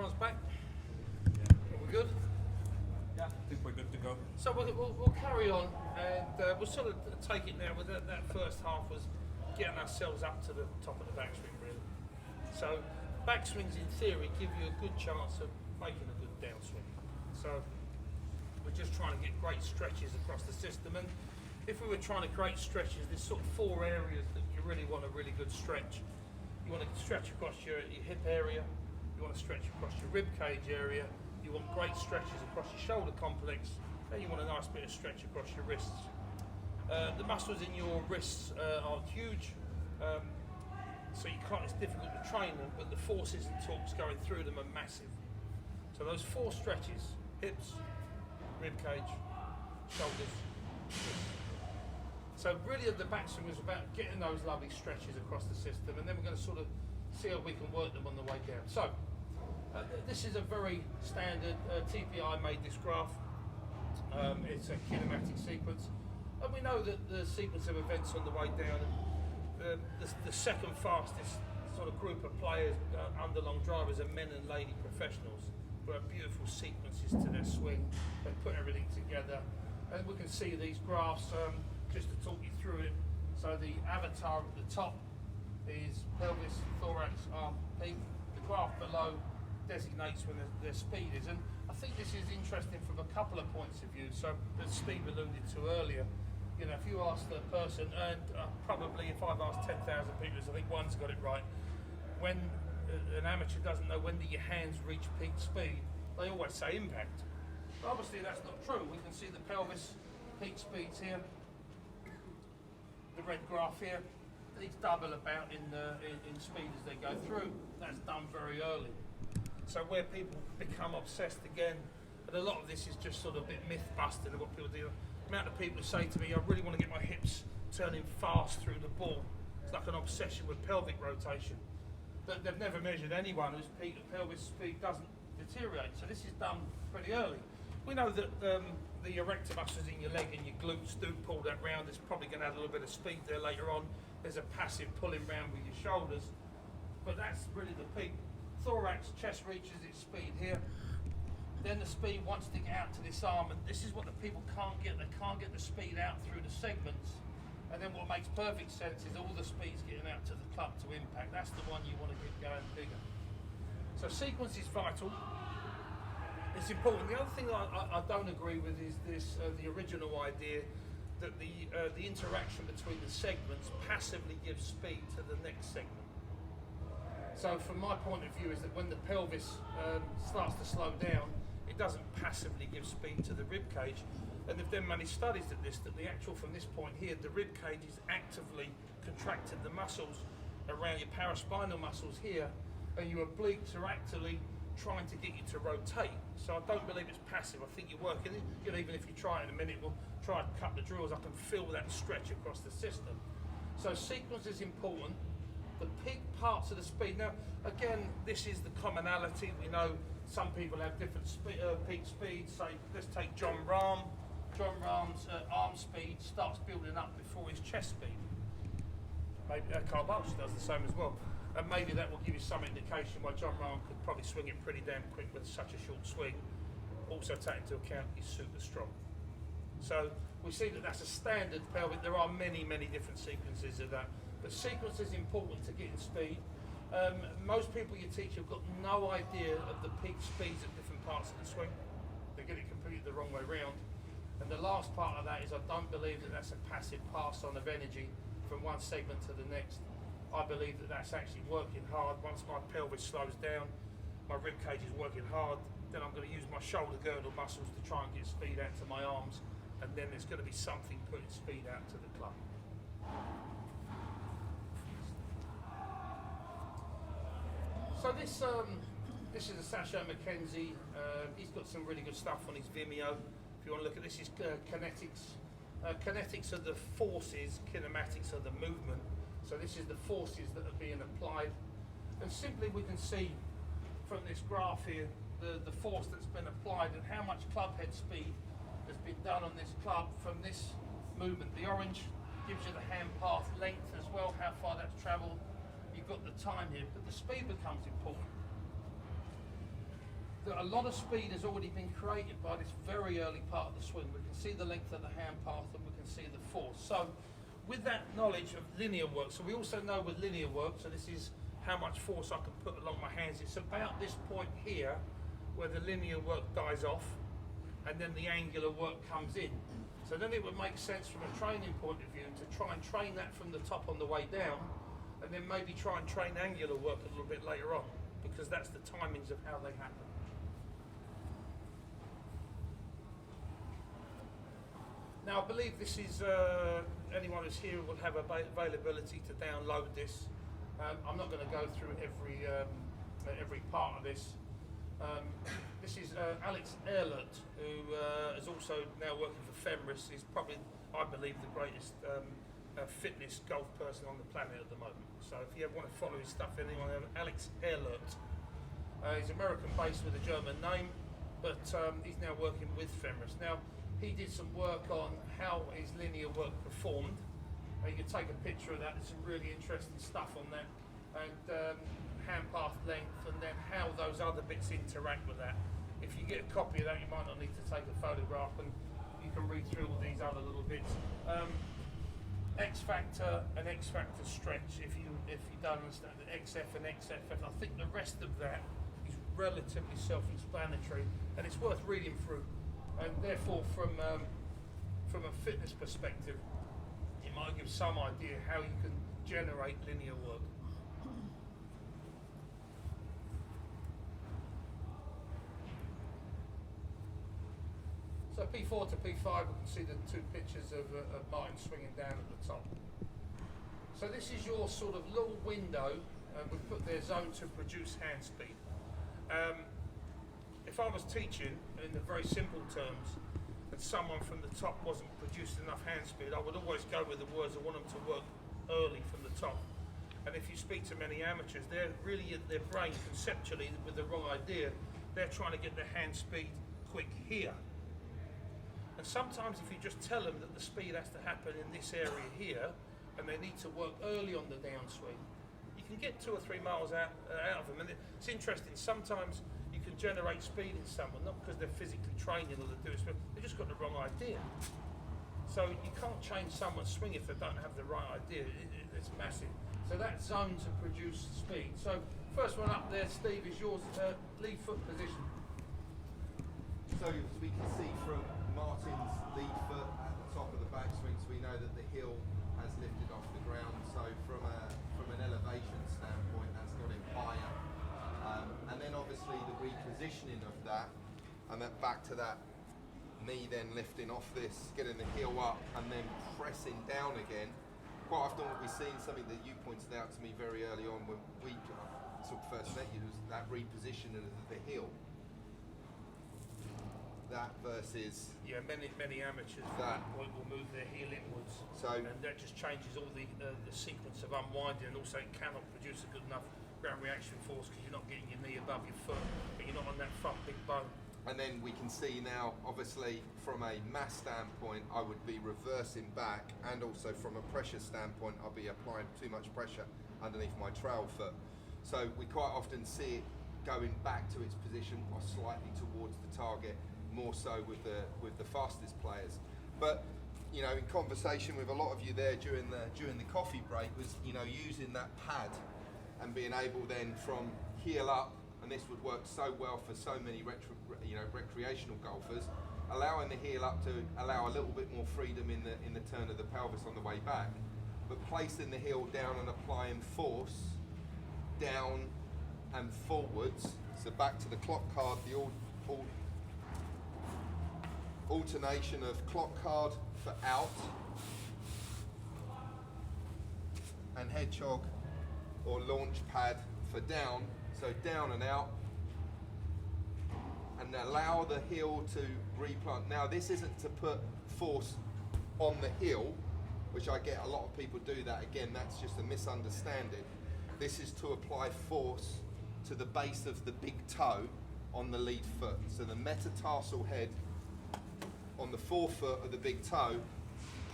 everyone's back. Yeah. Are we good? Yeah, I think we're good to go. So we'll carry on, and we'll sort of take it now. With that first half was getting ourselves up to the top of the backswing, really. So backswings, in theory, give you a good chance of making a good downswing. So we're just trying to get great stretches across the system, and if we were trying to create stretches, there's sort of four areas that you really want a really good stretch. You want to stretch across your hip area, you want to stretch across your rib cage area, you want great stretches across your shoulder complex, and you want a nice bit of stretch across your wrists. The muscles in your wrists are huge, so it's difficult to train them, but the forces and torques going through them are massive. So those four stretches: hips, rib cage, shoulders, wrists. So really the backswing was about getting those lovely stretches across the system, and then we're going to sort of see how we can work them on the way down. So this is a very standard, TPI made this graph. It's a kinematic sequence, and we know that the sequence of events on the way down, the second fastest sort of group of players under long drivers are men and lady professionals who have beautiful sequences to their swing. They put everything together, and we can see these graphs. Just to talk you through it, so the avatar at the top is pelvis, thorax, arm, peak. The graph below designates when their speed is, and I think this is interesting from a couple of points of view. So, as Steve alluded to earlier, you know, if you ask the person, and probably if I've asked 10,000 people, I think one's got it right. When an amateur doesn't know when do your hands reach peak speed, they always say impact. But obviously that's not true. We can see the pelvis peak speeds here. The red graph here, these double about in speed as they go through. That's done very early. So where people become obsessed again, and a lot of this is just sort of a bit myth busting of what people do. The amount of people who say to me, I really want to get my hips turning fast through the ball. It's like an obsession with pelvic rotation. But they've never measured anyone whose pelvis speed doesn't deteriorate. So this is done pretty early. We know that the erector muscles in your leg and your glutes do pull that round. It's probably going to add a little bit of speed there later on. There's a passive pulling round with your shoulders, but that's really the peak. Thorax, chest reaches its speed here. Then the speed wants to get out to this arm, and this is what the people can't get. They can't get the speed out through the segments. And then what makes perfect sense is all the speed's getting out to the club to impact. That's the one you want to get going bigger. So sequence is vital. It's important. The other thing I don't agree with is this: the original idea that the interaction between the segments passively gives speed to the next segment. So, from my point of view, is that when the pelvis starts to slow down, it doesn't passively give speed to the rib cage. And they've done many studies at this, that the actual from this point here, the rib cage is actively contracting the muscles around your paraspinal muscles here, and your obliques are actually trying to get you to rotate. So I don't believe it's passive. I think you're working it. You know, even if you try it in a minute, we'll try a couple of drills. I can feel that stretch across the system. So sequence is important. The peak parts of the speed. Now, again, this is the commonality. We know some people have different peak speeds. Say, let's take John Rahm. John Rahm's arm speed starts building up before his chest speed. Maybe Carl Balch does the same as well. And maybe that will give you some indication why John Rahm could probably swing it pretty damn quick with such a short swing. Also take into account he's super strong. So we see that that's a standard pelvic. There are many, many different sequences of that. But sequence is important to getting speed. Most people you teach have got no idea of the peak speeds at different parts of the swing. They get it completely the wrong way round. And the last part of that is I don't believe that that's a passive pass on of energy from one segment to the next. I believe that that's actually working hard. Once my pelvis slows down, my rib cage is working hard, then I'm going to use my shoulder girdle muscles to try and get speed out to my arms, and then there's going to be something putting speed out to the club. So this is a Sasha McKenzie. He's got some really good stuff on his Vimeo. If you want to look at this, is kinetics. Kinetics are the forces, kinematics are the movement. So this is the forces that are being applied. And simply we can see from this graph here the force that's been applied and how much club head speed has been done on this club from this movement. The orange gives you the hand path length as well, how far that's travelled. You've got the time here, but the speed becomes important. that a lot of speed has already been created by this very early part of the swing. We can see the length of the hand path and we can see the force. So with that knowledge of linear work, so we also know with linear work, so this is how much force I can put along my hands. It's about this point here where the linear work dies off and then the angular work comes in. So then it would make sense from a training point of view to try and train that from the top on the way down, and then maybe try and train angular work a little bit later on, because that's the timings of how they happen. Now I believe this is, anyone who's here will have availability to download this. I'm not going to go through every part of this. This is Alex Ehlert, who is also now working for Fenris. He's probably, I believe, the greatest fitness golf person on the planet at the moment. So if you ever want to follow his stuff, anyone, Alex Ehlert. He's American based with a German name, but he's now working with Fenris. Now, he did some work on how his linear work performed. You can take a picture of that. There's some really interesting stuff on that. And hand path length, and then how those other bits interact with that. If you get a copy of that, you might not need to take a photograph, and you can read through all these other little bits. X factor and X factor stretch. If you don't understand the XF and XFF, I think the rest of that is relatively self-explanatory, and it's worth reading through. And therefore, from a fitness perspective, it might give some idea how you can generate linear work. So P4 to P5, we can see the two pictures of Martin swinging down at the top. So this is your sort of little window. We put their zone to produce hand speed. If I was teaching in the very simple terms and someone from the top wasn't producing enough hand speed, I would always go with the words I want them to work early from the top. And if you speak to many amateurs, they're really in their brain conceptually with the wrong idea. They're trying to get their hand speed quick here. And sometimes if you just tell them that the speed has to happen in this area here, and they need to work early on the downswing, you can get 2 or 3 miles out of them. And it's interesting, sometimes you can generate speed in someone, not because they're physically training or they're doing it, they've just got the wrong idea. So you can't change someone's swing if they don't have the right idea. It's massive. So that zone to produce speed. So first one up there, Steve, is yours, lead foot position. So as we can see from Martin's lead foot at the top of the backswing, so we know that the heel has lifted off the ground. So from an elevation standpoint, that's got him higher. And then obviously the repositioning of that, and then back to that knee then lifting off this, getting the heel up and then pressing down again. Quite often what we see, and something that you pointed out to me very early on when we sort of first met you, was that repositioning of the heel. That versus many amateurs will move their heel inwards, and that just changes all the sequence of unwinding, and also it cannot produce a good enough ground reaction force because you're not getting your knee above your foot, but you're not on that front big bone. And then we can see now, obviously from a mass standpoint, I would be reversing back, and also from a pressure standpoint, I'll be applying too much pressure underneath my trail foot. So we quite often see it going back to its position or slightly towards the target, more so with the fastest players. But you know, in conversation with a lot of you there during the coffee break, was using that pad and being able then from heel up, and this would work so well for so many recreational golfers, allowing the heel up to allow a little bit more freedom in the turn of the pelvis on the way back, but placing the heel down and applying force down and forwards. So back to the clock card, the alternation of clock card for out and hedgehog or launch pad for down. So down and out, and allow the heel to replant. Now this isn't to put force on the heel, which I get a lot of people do that. Again, that's just a misunderstanding. This is to apply force to the base of the big toe on the lead foot. So the metatarsal head on the forefoot of the big toe,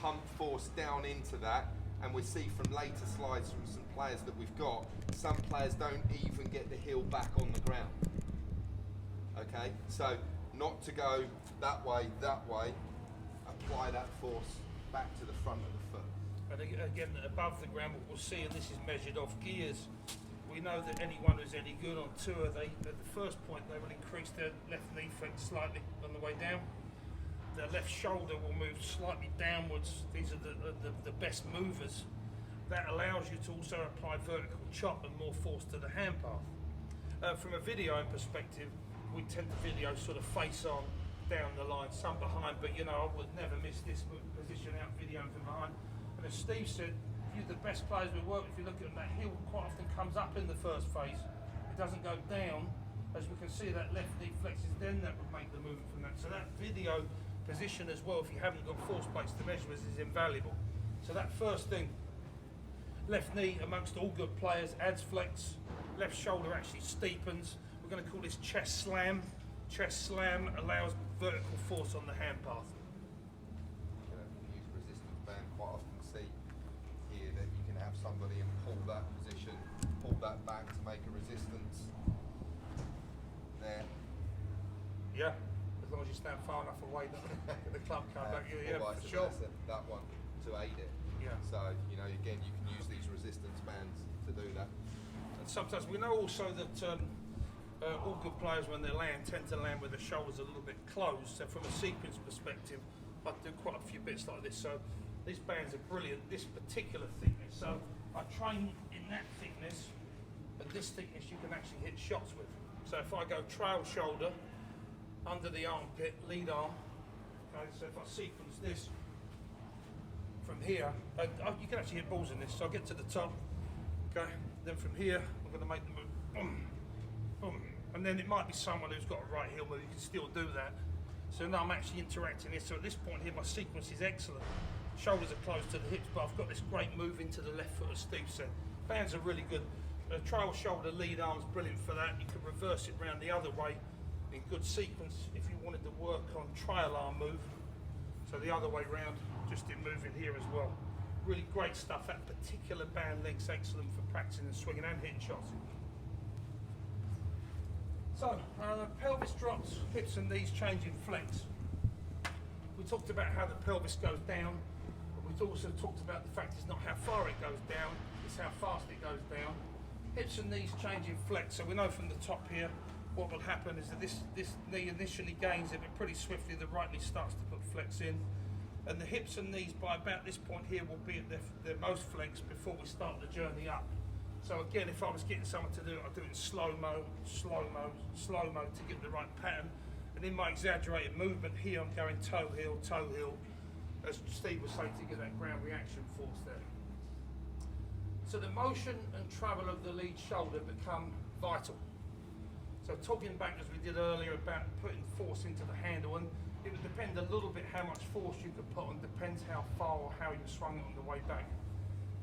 pump force down into that, and we see from later slides from some players that we've got, some players don't even get the heel back on the ground. Okay, so not to go that way, apply that force back to the front of the foot. And again, above the ground, what we'll see, and this is measured off gears, we know that anyone who's any good on tour, at the first point, they will increase their left knee flex slightly on the way down. Their left shoulder will move slightly downwards. These are the best movers. That allows you to also apply vertical chop and more force to the hand path. From a videoing perspective, we tend to video sort of face on, down the line, some behind, but you know, I would never miss this position out videoing from behind. And as Steve said, you're the best players we work with. If you look at that heel, quite often comes up in the first phase. It doesn't go down. As we can see, that left knee flexes, then that would make the movement from that. So that video position as well, if you haven't got force plates to measure with, is invaluable. So that first thing, left knee amongst all good players adds flex, left shoulder actually steepens. We're going to call this chest slam. Chest slam allows vertical force on the hand path. You know, if you use resistance band, quite often see here that you can have somebody and pull that position, pull that back to make a resistance. There. Yeah, as long as you stand far enough away that the club come back. Yeah, or for vice sure. versa, that one to aid it. Yeah. So, you know, again, you can use these resistance bands to do that. And sometimes we know also that all good players, when they land, tend to land with the shoulders a little bit closed. So from a sequence perspective, I do quite a few bits like this. So these bands are brilliant. This particular thickness. So I train in that thickness, and this thickness you can actually hit shots with. So if I go trail shoulder, under the armpit, lead arm. Okay, so if I sequence this from here, you can actually hit balls in this. So I get to the top. Okay, then from here, I'm going to make the move. Boom, boom. And then it might be someone who's got a right heel move, you can still do that. So now I'm actually interacting here. So at this point here, my sequence is excellent. Shoulders are close to the hips, but I've got this great move into the left foot, as Steve said. Bands are really good. Trail shoulder lead arm's brilliant for that. You can reverse it round the other way in good sequence if you wanted to work on trail arm move. So the other way round, just in moving here as well. Really great stuff. That particular band length's excellent for practicing and swinging and hitting shots. So, pelvis drops, hips and knees changing flex. We talked about how the pelvis goes down, but we've also talked about the fact it's not how far it goes down, it's how fast it goes down. Hips and knees changing flex. So we know from the top here, what will happen is that this knee initially gains it, but pretty swiftly the right knee starts to put flex in. And the hips and knees by about this point here will be at their most flex before we start the journey up. So again, if I was getting someone to do it, I'd do it in slow-mo, slow-mo, slow-mo to get the right pattern. And in my exaggerated movement here, I'm going toe heel, as Steve was saying, to get that ground reaction force there. So the motion and travel of the lead shoulder become vital. So talking back as we did earlier about putting force into the handle, and it would depend a little bit how much force you could put on, depends how far or how you swung it on the way back.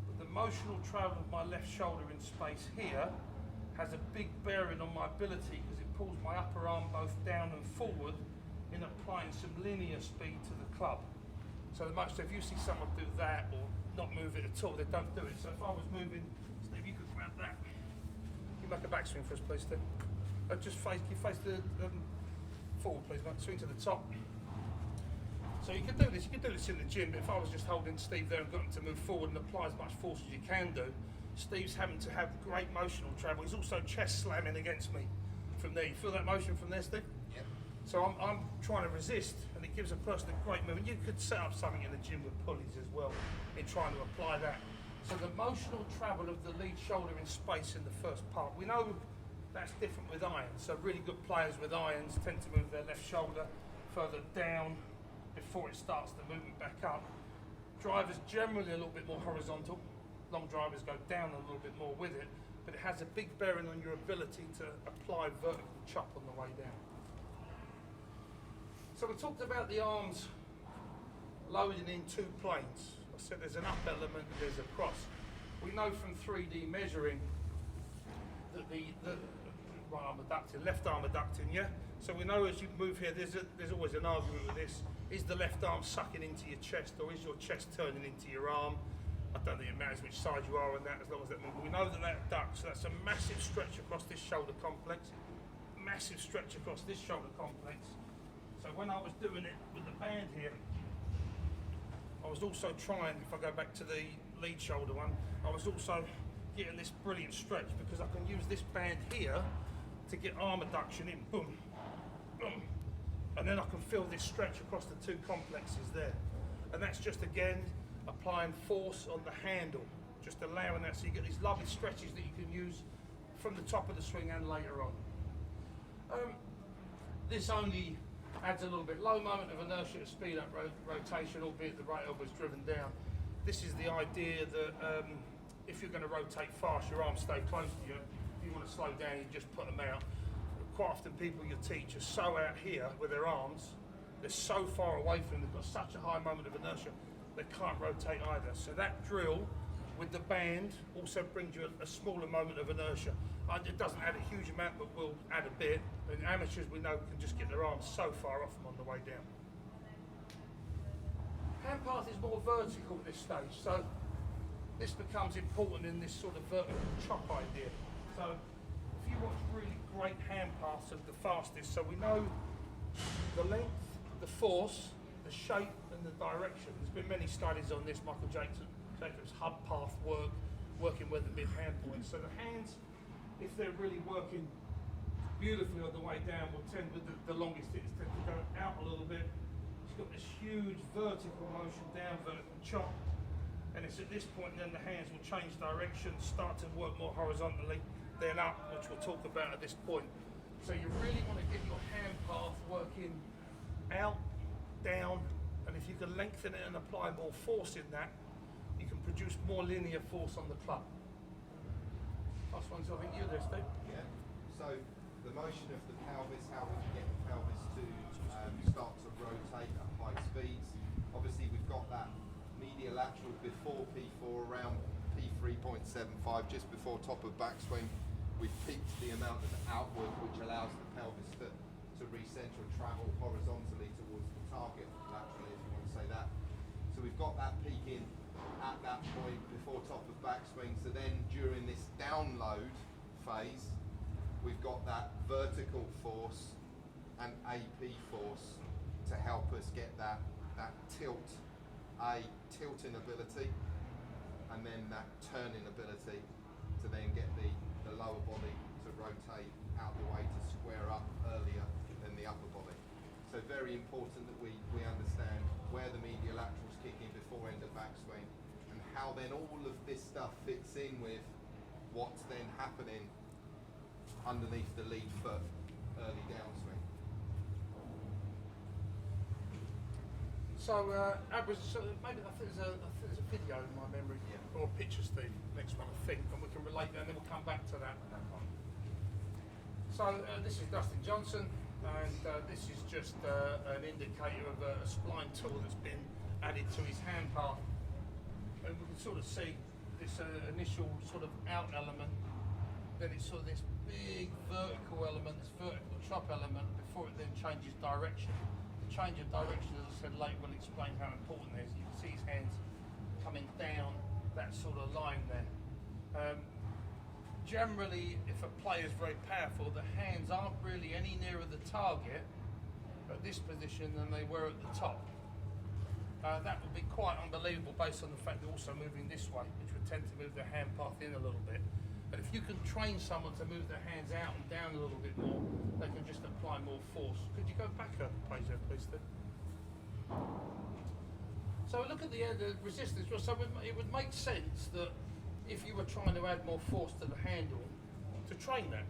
But the motional travel of my left shoulder in space here has a big bearing on my ability because it pulls my upper arm both down and forward in applying some linear speed to the club. So if you see someone do that or not move it at all, they don't do it. So if I was moving, Steve, you could grab that. You make a backswing for us, please, Steve. Just face the forward, please, mate. Swing to the top. So you can do this. You can do this in the gym. But if I was just holding Steve there and got him to move forward and apply as much force as you can do, Steve's having to have great motional travel. He's also chest slamming against me from there. You feel that motion from there, Steve? Yep. So I'm trying to resist, and it gives a person a great movement. You could set up something in the gym with pulleys as well in trying to apply that. So the motional travel of the lead shoulder in space in the first part. We know that's different with irons. So really good players with irons tend to move their left shoulder further down before it starts the movement back up. Drivers generally a little bit more horizontal. Long drivers go down a little bit more with it, but it has a big bearing on your ability to apply vertical chop on the way down. So we talked about the arms loading in two planes. I said there's an up element and there's a cross. We know from 3D measuring that the right arm adducting, left arm adducting, yeah? So we know as you move here, there's always an argument with this. Is the left arm sucking into your chest, or is your chest turning into your arm? I don't think it matters which side you are on that, as long as that moves. We know that adducts, so that's a massive stretch across this shoulder complex. massive stretch across this shoulder complex. So when I was doing it with the band here, I was also trying, if I go back to the lead shoulder one, I was also getting this brilliant stretch because I can use this band here to get arm adduction in, boom, boom. And then I can feel this stretch across the two complexes there. And that's just, again, applying force on the handle, just allowing that so you get these lovely stretches that you can use from the top of the swing and later on. This only adds a little bit low moment of inertia to speed up rotation, albeit the right elbow is driven down. This is the idea that if you're going to rotate fast, your arms stay close to you. If you want to slow down, you just put them out. Quite often people you teach are so out here with their arms, they're so far away from them, they've got such a high moment of inertia, they can't rotate either. So that drill with the band also brings you a smaller moment of inertia. It doesn't add a huge amount, but will add a bit. And amateurs, we know, can just get their arms so far off them on the way down. Hand path is more vertical at this stage, so this becomes important in this sort of vertical chop idea. So if you watch really great hand paths of the fastest, so we know the length, the force, the shape and the direction. There's been many studies on this, Michael Jacobs' hub path working with the mid hand points. So the hands, if they're really working beautifully on the way down, will tend with the longest hits tend to go out a little bit. It's got this huge vertical motion down, vertical chop. And it's at this point then the hands will change direction, start to work more horizontally, then up, which we'll talk about at this point. So you really want to get your hand path working out, down, and if you can lengthen it and apply more force in that, you can produce more linear force on the club. Last one's I think you there, Steve. Yeah. So the motion of the pelvis, how we can get the pelvis to start to rotate at high speeds. Obviously we've got that medial lateral before P4 around P3.75, just before top of backswing. We've peaked the amount of outward, which allows the pelvis to recenter and travel horizontally towards the target, laterally, if you want to say that. So we've got that peak in at that point before top of backswing. So then during this download phase, we've got that vertical force and AP force to help us get that tilting ability, and then that turning ability to then get the lower body to rotate out the way to square up earlier than the upper body. So very important that we understand where the medial laterals kick in before end of backswing, and how then all of this stuff fits in with what's then happening underneath the lead foot early downswing. So, maybe I think there's a video in my memory, or a picture, Steve, next one I think, and we can relate that and then we'll come back to that. So this is Dustin Johnson, and this is just an indicator of a spline tool that's been added to his hand path. And we can sort of see this initial sort of out element, then it's sort of this big vertical element, this vertical chop element, before it then changes direction. The change of direction, as I said later, will explain how important it is. You can see his hands coming down that sort of line there. Generally, if a player is very powerful, the hands aren't really any nearer the target at this position than they were at the top. That would be quite unbelievable based on the fact they're also moving this way, which would tend to move their hand path in a little bit. But if you can train someone to move their hands out and down a little bit more, they can just apply more force. Could you go back a page there, please, Steve? So look at the resistance. So it would make sense that if you were trying to add more force to the handle, to train that.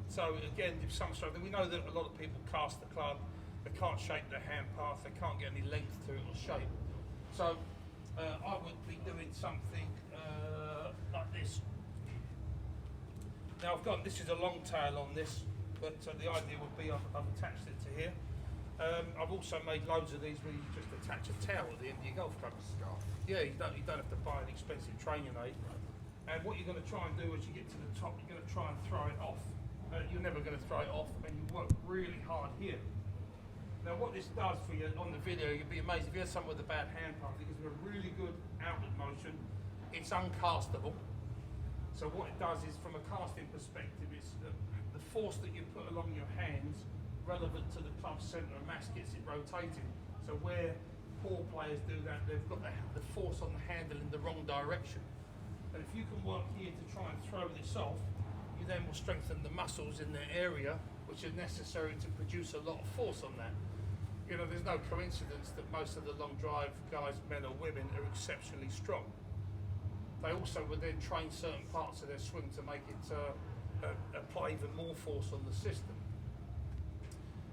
So again, if some strength, we know that a lot of people cast the club, they can't shape their hand path, they can't get any length to it or shape. So I would be doing something like this. Now this is a long tail on this, but the idea would be I've attached it to here. I've also made loads of these where you just attach a towel at the end of your golf club. Scarf. Yeah, you don't have to buy an expensive training aid. And what you're going to try and do as you get to the top, you're going to try and throw it off. You're never going to throw it off, and you work really hard here. Now what this does for you on the video, you'd be amazed if you had someone with a bad hand path, it gives them a really good outward motion. It's uncastable. So what it does is, from a casting perspective, it's the the force that you put along your hands relevant to the club centre of mass gets it rotating. So where poor players do that, they've got the force on the handle in the wrong direction. And if you can work here to try and throw this off, you then will strengthen the muscles in the area which are necessary to produce a lot of force on that. You know, there's no coincidence that most of the long drive guys, men or women, are exceptionally strong. They also would then train certain parts of their swing to make it apply even more force on the system.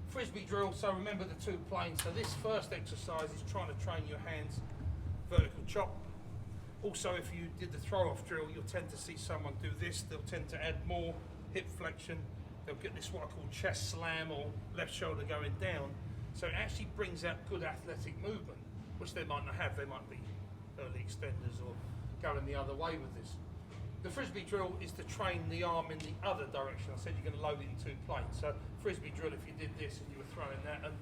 Frisbee drill, so remember the two planes. So this first exercise is trying to train your hands vertical chop. Also, if you did the throw-off drill, you'll tend to see someone do this. They'll tend to add more hip flexion. They'll get this what I call chest slam or left shoulder going down. So it actually brings out good athletic movement, which they might not have. They might be early extenders or going the other way with this. The Frisbee drill is to train the arm in the other direction. I said you're going to load it in two planes. So Frisbee drill, if you did this and you were throwing that, and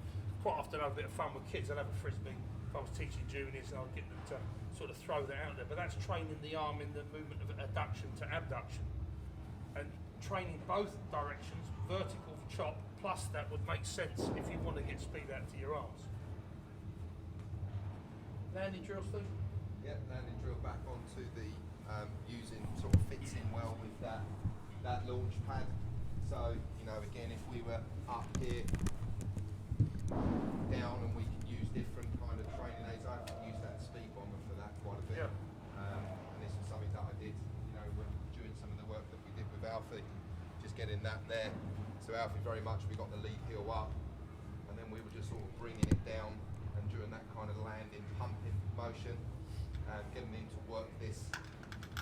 quite often I have a bit of fun with kids. I'd have a Frisbee if I was teaching juniors and I'd get them to sort of throw that out there. But that's training the arm in the movement of adduction to abduction. And training both directions, vertical chop, plus that would make sense if you want to get speed out to your arms. Landing drill, Steve? Yeah, landing drill back onto the using sort of fits in well with that launch pad. So, you know, again, if we were up here, down, and we could use different kind of training aids, I could use that speed bomber for that quite a bit. Yeah. And this was something that I did, you know, during some of the work that we did with Alfie, just getting that there. So Alfie, very much, we got the lead heel up, and then we were just sort of bringing it down and doing that kind of landing, pumping motion, and getting him to work this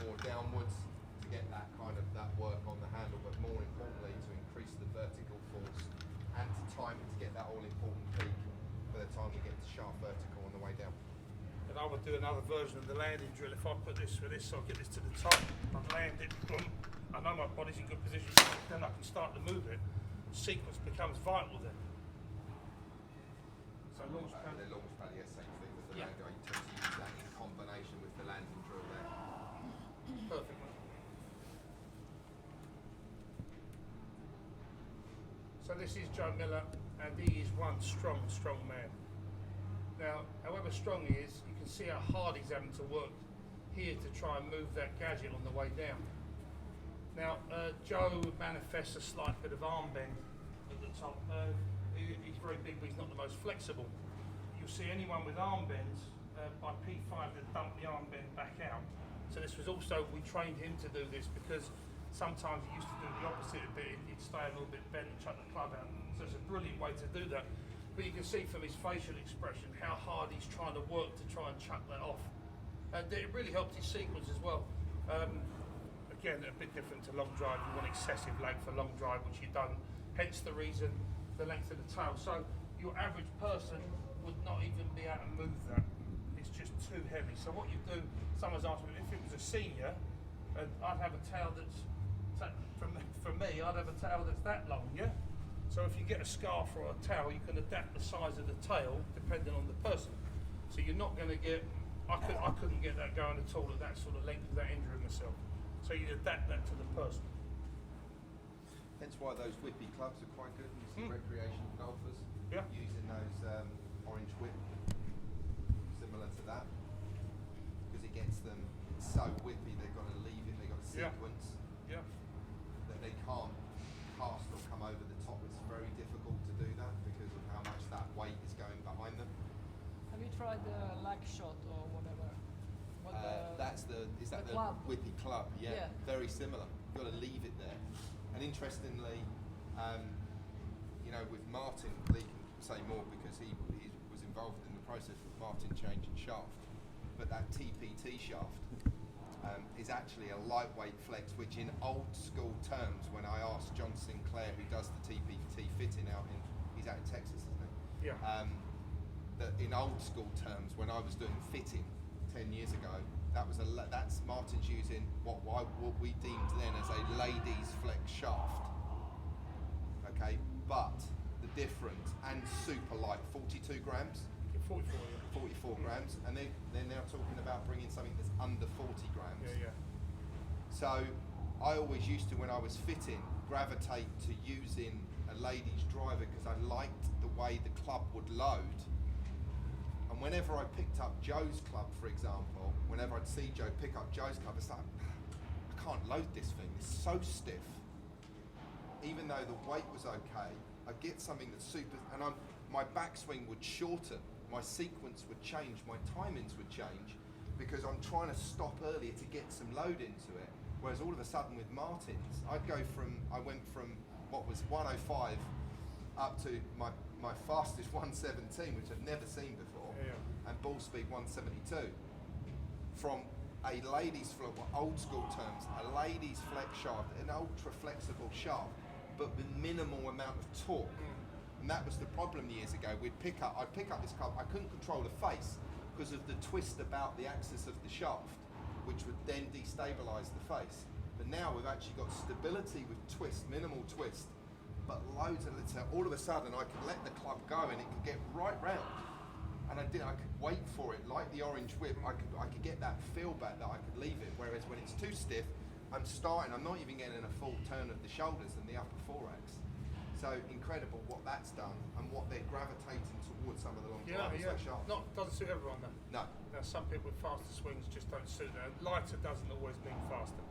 more downwards to get that kind of that work on the handle, but more importantly to increase the vertical force and to time it to get that all important peak by the time we get to sharp vertical on the way down. And I would do another version of the landing drill. If I put this with this, I'll get this to the top, I'd land it, boom. I know my body's in good position, then I can start to move it. Sequence becomes vital then. So launch pad. The launch pad, yeah, same thing with the Yeah. landing. You tend to use that in combination with the landing drill there. Perfect. So this is Joe Miller, and he is one strong man. Now, however strong he is, you can see how hard he's having to work here to try and move that gadget on the way down. Now, Joe manifests a slight bit of arm bend at the top. He's very big, but he's not the most flexible. You'll see anyone with arm bends, by P5, they dump the arm bend back out. So this was also, we trained him to do this because sometimes he used to do the opposite a bit. He'd stay a little bit bent and chuck the club out. So it's a brilliant way to do that. But you can see from his facial expression how hard he's trying to work to try and chuck that off. And it really helped his sequence as well. Again, a bit different to long drive. You want excessive leg for long drive, which you don't. Hence the reason, the length of the tail. So your average person would not even be able to move that. It's just too heavy. So what you do, someone's asked me, if it was a senior, I'd have a tail that's, for me, I'd have a tail that's that long, yeah? So if you get a scarf or a towel, you can adapt the size of the tail depending on the person. So you're not going to get, I couldn't get that going at all at that sort of length without injuring myself. So you adapt that to the person. Hence why those whippy clubs are quite good. You see recreational golfers using those orange whip, similar to that, because it gets them so whippy. They've got to leave it. They've got a sequence that they can't cast or come over the top. It's very difficult to do that because of how much that weight is going behind them. Have you tried the lag shot or whatever? Is that the club? whippy club? Yeah, Yeah. very similar. You've got to leave it there. And interestingly, you know, with Martin, Lee can say more because he was involved in the process with Martin changing shaft. But that TPT shaft is actually a lightweight flex, which in old school terms, when I asked John Sinclair, who does the TPT fitting he's out in Texas, isn't he? Yeah. That in old school terms, when I was doing fitting 10 years ago, that's Martin's using what we deemed then as a ladies flex shaft. Okay, but the difference, and super light, 42 grams. 44, yeah. 44 grams, and they're now talking about bringing something that's under 40 grams. Yeah. So I always used to, when I was fitting, gravitate to using a ladies driver because I liked the way the club would load. And whenever I picked up Joe's club, for example, whenever I'd see Joe pick up Joe's club, it's like, I can't load this thing, it's so stiff. Even though the weight was okay, I get something that's super, and my backswing would shorten, my sequence would change, my timings would change, because I'm trying to stop earlier to get some load into it. Whereas all of a sudden with Martins, I went from what was 105 up to my fastest 117, which I'd never seen before, and ball speed 172. From a ladies, old school terms, a ladies flex shaft, an ultra flexible shaft, but with minimal amount of torque. And that was the problem years ago. I'd pick up this club, I couldn't control the face because of the twist about the axis of the shaft, which would then destabilise the face. But now we've actually got stability with twist, minimal twist, but loads of it. So all of a sudden I could let the club go and it could get right round. And I could wait for it, like the orange whip, I could get that feel back that I could leave it. Whereas when it's too stiff, I'm not even getting a full turn of the shoulders and the upper forearms. So incredible what that's done and what they're gravitating towards some of the long drivers like shafts. Doesn't suit everyone though. No. Now some people with faster swings just don't suit them. Lighter doesn't always mean faster.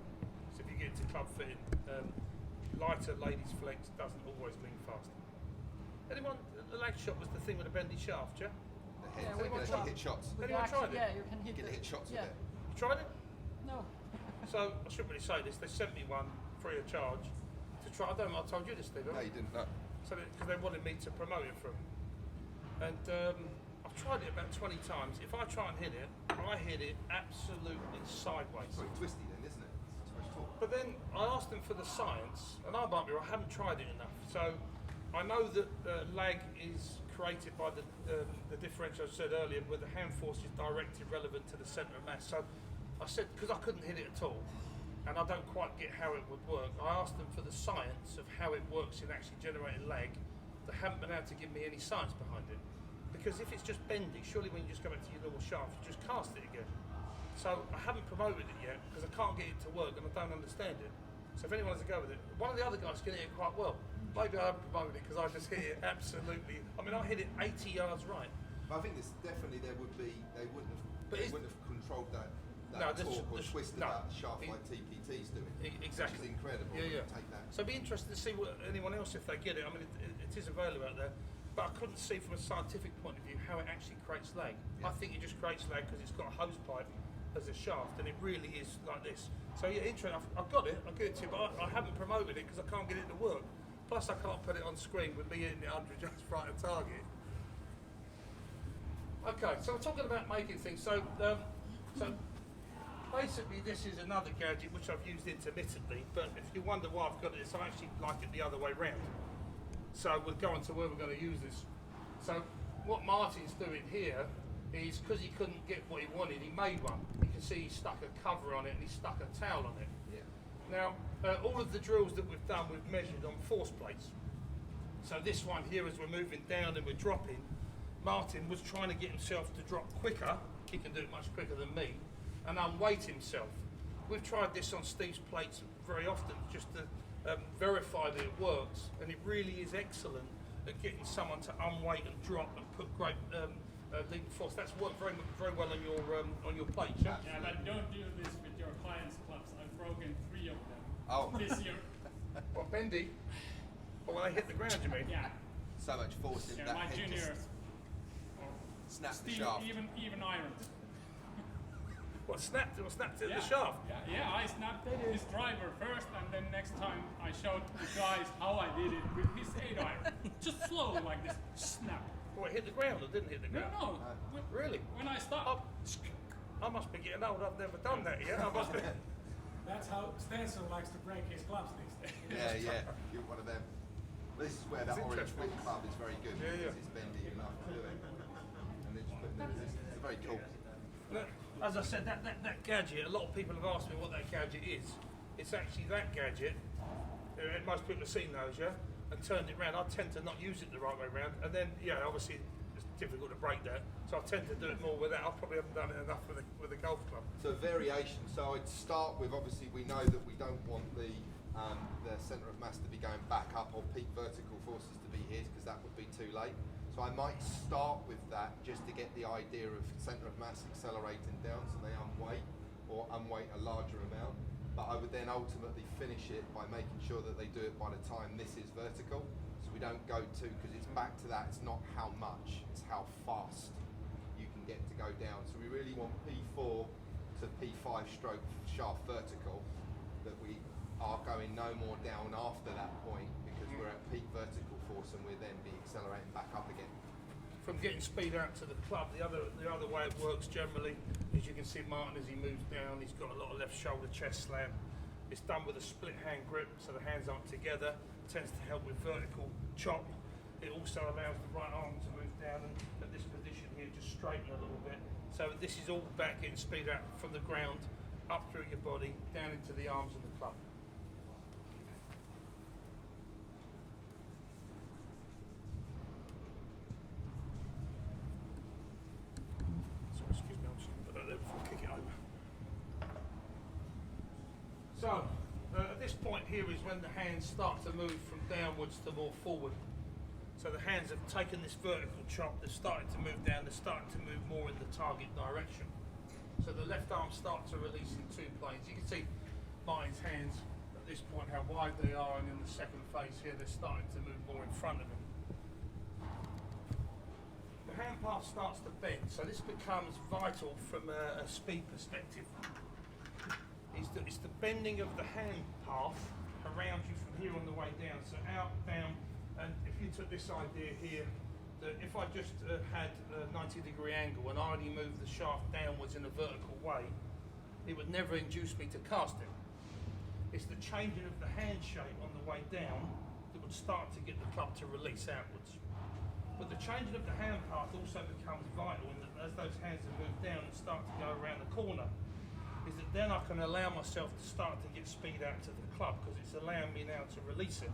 So if you get into club fitting, lighter ladies flex doesn't always mean faster. Anyone, the lag shot was the thing with the bendy shaft, yeah? The head, Yeah, so we you can can try. hit shots. Anyone tried it? Yeah, you can hit Get the hit shots yeah. with it. You tried it? No. So I shouldn't really say this. They sent me one free of charge to try. I don't know. I told you this, Steve. No, you didn't. No. So because they wanted me to promote it for them, and I've tried it about 20 times. If I try and hit it, I hit it absolutely sideways. It's very twisty then, isn't it? It's too much torque. But then I asked them for the science, and I might be wrong. I haven't tried it enough. So I know that lag is created by the differential I said earlier, where the hand force is directly relevant to the centre of mass. So I said, because I couldn't hit it at all, and I don't quite get how it would work, I asked them for the science of how it works in actually generating lag. They haven't been able to give me any science behind it. Because if it's just bendy, surely when you just go back to your normal shaft, you just cast it again. So I haven't promoted it yet because I can't get it to work and I don't understand it. So if anyone has a go with it, one of the other guys can hit it quite well. Maybe I haven't promoted it because I just hit it absolutely. I mean, I hit it 80 yards right. But I think this definitely they wouldn't have controlled that torque or twist about the shaft like TPT's doing. Exactly. Which is incredible. Yeah. Take that. So it'd be interesting to see what anyone else, if they get it. I mean, it is available out there, but I couldn't see from a scientific point of view how it actually creates lag. Yeah. I think it just creates lag because it's got a hose pipe as a shaft, and it really is like this. So yeah, interesting. I've got it. I'll give it to you, but I haven't promoted it because I can't get it to work. Plus, I can't put it on screen with me hitting it 100 yards right at target. Okay, so we're talking about making things. So basically, this is another gadget which I've used intermittently. But if you wonder why I've got it, I actually like it the other way round. So we'll go on to where we're going to use this. So what Martin's doing here is, because he couldn't get what he wanted, he made one. You can see he stuck a cover on it and he stuck a towel on it. Yeah. Now, all of the drills that we've done, we've measured on force plates. So this one here, as we're moving down and we're dropping, Martin was trying to get himself to drop quicker. He can do it much quicker than me, and unweight himself. We've tried this on Steve's plates very often, just to verify that it works, and it really is excellent at getting someone to unweight and drop and put great lead force. That's worked very well on your plates. Yeah? Yeah, but don't do this with your clients' clubs. I've broken 3 of them this year. What, bendy? Or when they hit the ground, you mean? Yeah. So much force in Yeah, that my head juniors. just snap the Steve shaft. even irons. What, snapped it at Yeah. the shaft? Yeah, I snapped his driver first, and then next time I showed the guys how I did it with his 8-iron. Just slow like this, snap. Well, it hit the ground or didn't hit the No, ground? no. Really? When I stopped. I must be getting old. I've never done that yet. I must be. That's how Stenson likes to break his clubs these days. Yeah, you're one of them. This is where that It's orange interesting. whip club is very good Yeah. because it's bendy enough to do it. And they just put it's very cool. Look, as I said, that gadget, a lot of people have asked me what that gadget is. It's actually that gadget. Most people have seen those, yeah? And turned it round. I tend to not use it the right way round. And then, yeah, obviously it's difficult to break that. So I tend to do it more with that. I probably haven't done it enough with a golf club. So variation. So I'd start with, obviously we know that we don't want the the centre of mass to be going back up, or peak vertical forces to be here, because that would be too late. So I might start with that just to get the idea of centre of mass accelerating down so they unweight, or unweight a larger amount. But I would then ultimately finish it by making sure that they do it by the time this is vertical. So we don't go to, because it's back to that, it's not how much, it's how fast you can get to go down. So we really want P4 to P5 stroke shaft vertical, that we are going no more down after that point, because we're at peak vertical force and we're then be accelerating back up again. From getting speed out to the club, the other way it works generally is you can see Martin as he moves down, he's got a lot of left shoulder chest slam. It's done with a split hand grip, so the hands aren't together. Tends to help with vertical chop. It also allows the right arm to move down, and at this position here just straighten a little bit. So this is all about getting speed out from the ground, up through your body, down into the arms of the club. So excuse me, I'm just going to put that there before I kick it over. So at this point here is when the hands start to move from downwards to more forward. So the hands have taken this vertical chop, they're starting to move down, they're starting to move more in the target direction. So the left arm starts to release in two planes. You can see Martin's hands at this point, how wide they are, and in the second phase here, they're starting to move more in front of him. The hand path starts to bend, so this becomes vital from a speed perspective. It's the bending of the hand path around you from here on the way down, so out, down, and if you took this idea here, that if I just had a 90-degree angle and I only moved the shaft downwards in a vertical way, it would never induce me to cast it. It's the changing of the hand shape on the way down that would start to get the club to release outwards. But the changing of the hand path also becomes vital in that as those hands have moved down and start to go around the corner, is that then I can allow myself to start to get speed out to the club, because it's allowing me now to release it.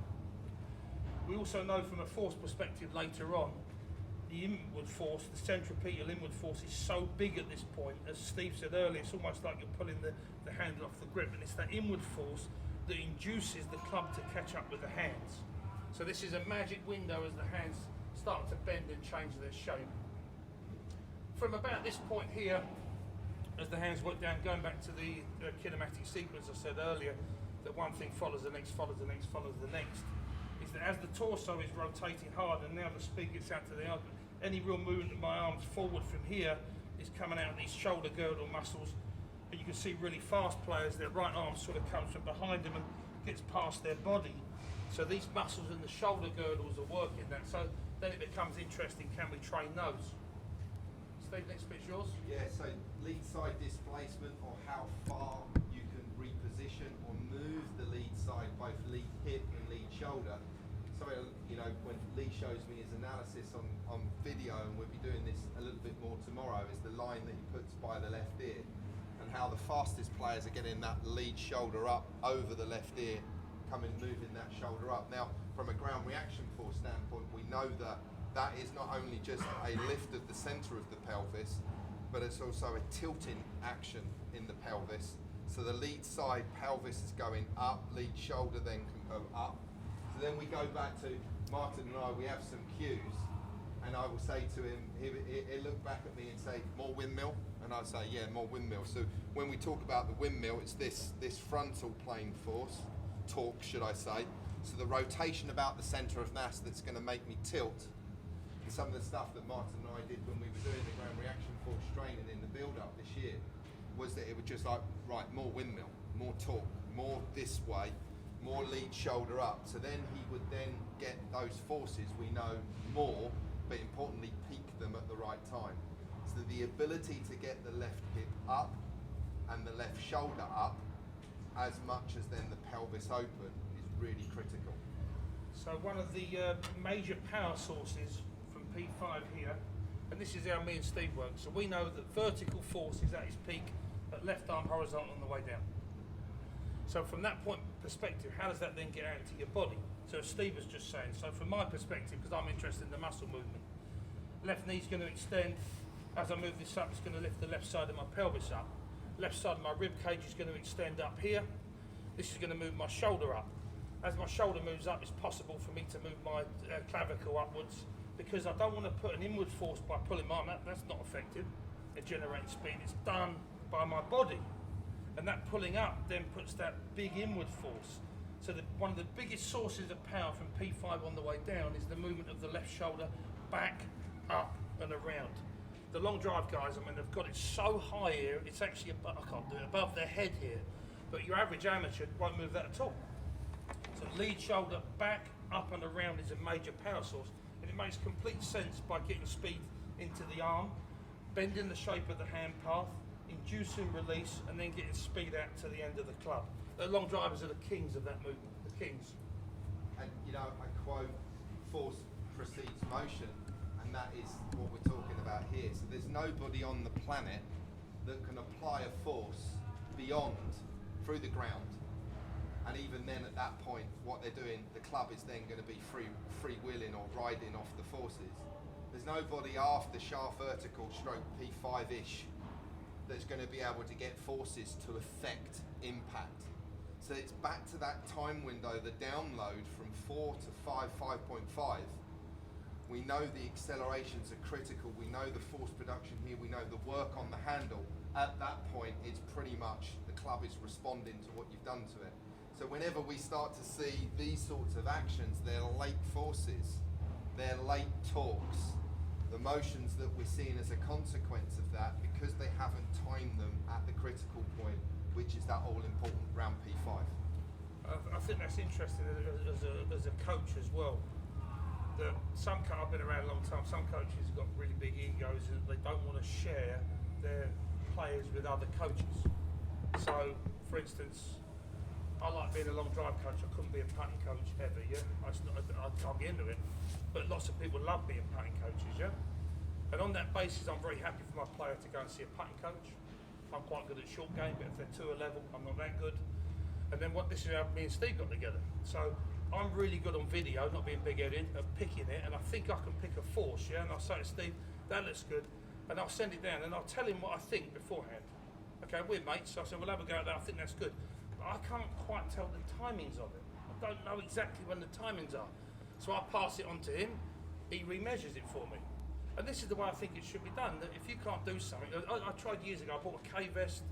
We also know from a force perspective later on, the inward force, the centripetal inward force, is so big at this point. As Steve said earlier, it's almost like you're pulling the handle off the grip, and it's that inward force that induces the club to catch up with the hands. So this is a magic window as the hands start to bend and change their shape. From about this point here, as the hands work down, going back to the kinematic sequence I said earlier, that one thing follows the next, follows the next, follows the next, is that as the torso is rotating hard and now the speed gets out to the other, any real movement of my arms forward from here is coming out of these shoulder girdle muscles. But you can see really fast players, their right arm sort of comes from behind them and gets past their body. So these muscles in the shoulder girdles are working that. So then it becomes interesting, can we train those? Steve, next bit's yours. Yeah, so lead side displacement, or how far you can reposition or move the lead side, both lead hip and lead shoulder. So, you know, when Lee shows me his analysis on video, and we'll be doing this a little bit more tomorrow, is the line that he puts by the left ear, and how the fastest players are getting that lead shoulder up over the left ear, moving that shoulder up. Now, from a ground reaction force standpoint, we know that that is not only just a lift of the center of the pelvis, but it's also a tilting action in the pelvis. So the lead side pelvis is going up, lead shoulder then can go up. So then we go back to Martin and I, we have some cues, and I will say to him, he'll look back at me and say, more windmill? And I'll say, yeah, more windmill. So when we talk about the windmill, it's this frontal plane force, torque should I say. So the rotation about the center of mass that's going to make me tilt. And some of the stuff that Martin and I did when we were doing the ground reaction force training in the build-up this year was that it was just like, right, more windmill, more torque, more this way, more lead shoulder up. So then he would then get those forces we know more, but importantly peak them at the right time. So the ability to get the left hip up and the left shoulder up as much as then the pelvis open is really critical. So one of the major power sources from P5 here, and this is how me and Steve work, so we know that vertical force is at its peak at left arm horizontal on the way down. So from that point perspective, how does that then get out into your body? So as Steve was just saying, so from my perspective, because I'm interested in the muscle movement, left knee's going to extend. As I move this up, it's going to lift the left side of my pelvis up. Left side of my rib cage is going to extend up here. this is going to move my shoulder up. As my shoulder moves up, it's possible for me to move my clavicle upwards, because I don't want to put an inward force by pulling my arm. That's not effective in generating speed. It's done by my body. And that pulling up then puts that big inward force. So one of the biggest sources of power from P5 on the way down is the movement of the left shoulder back, up and around. The long drive guys, I mean, they've got it so high here, it's actually, I can't do it, above their head here. But your average amateur won't move that at all. So lead shoulder back, up and around is a major power source. And it makes complete sense by getting speed into the arm, bending the shape of the hand path, inducing release, and then getting speed out to the end of the club. The long drivers are the kings of that movement, the kings. And you know, I quote, force precedes motion, and that is what we're talking about here. So there's nobody on the planet that can apply a force beyond, through the ground. And even then at that point, what they're doing, the club is then going to be freewheeling or riding off the forces. There's nobody after shaft vertical stroke P5-ish that's going to be able to get forces to affect impact. So it's back to that time window, the download from 4 to 5, 5.5. We know the accelerations are critical. We know the force production here. We know the work on the handle. At that point, it's pretty much the club is responding to what you've done to it. So whenever we start to see these sorts of actions, they're late forces, they're late torques. The motions that we're seeing as a consequence of that, because they haven't timed them at the critical point, which is that all-important round P5. I think that's interesting as a coach as well. That I've been around a long time, some coaches have got really big egos and they don't want to share their players with other coaches. So, for instance, I like being a long drive coach. I couldn't be a putting coach ever, yeah? I can't get into it. But lots of people love being putting coaches, yeah? And on that basis, I'm very happy for my player to go and see a putting coach. I'm quite good at short game, but if they're tour level, I'm not that good. And then this is how me and Steve got together. So I'm really good on video, not being big-headed, of picking it, and I think I can pick a force, yeah? And I'll say to Steve, that looks good, and I'll send it down, and I'll tell him what I think beforehand. Okay, we're mates, so I said, we'll have a go at that, I think that's good. But I can't quite tell the timings of it. I don't know exactly when the timings are. So I pass it on to him, he remeasures it for me. And this is the way I think it should be done, that if you can't do something, I tried years ago, I bought a K-vest,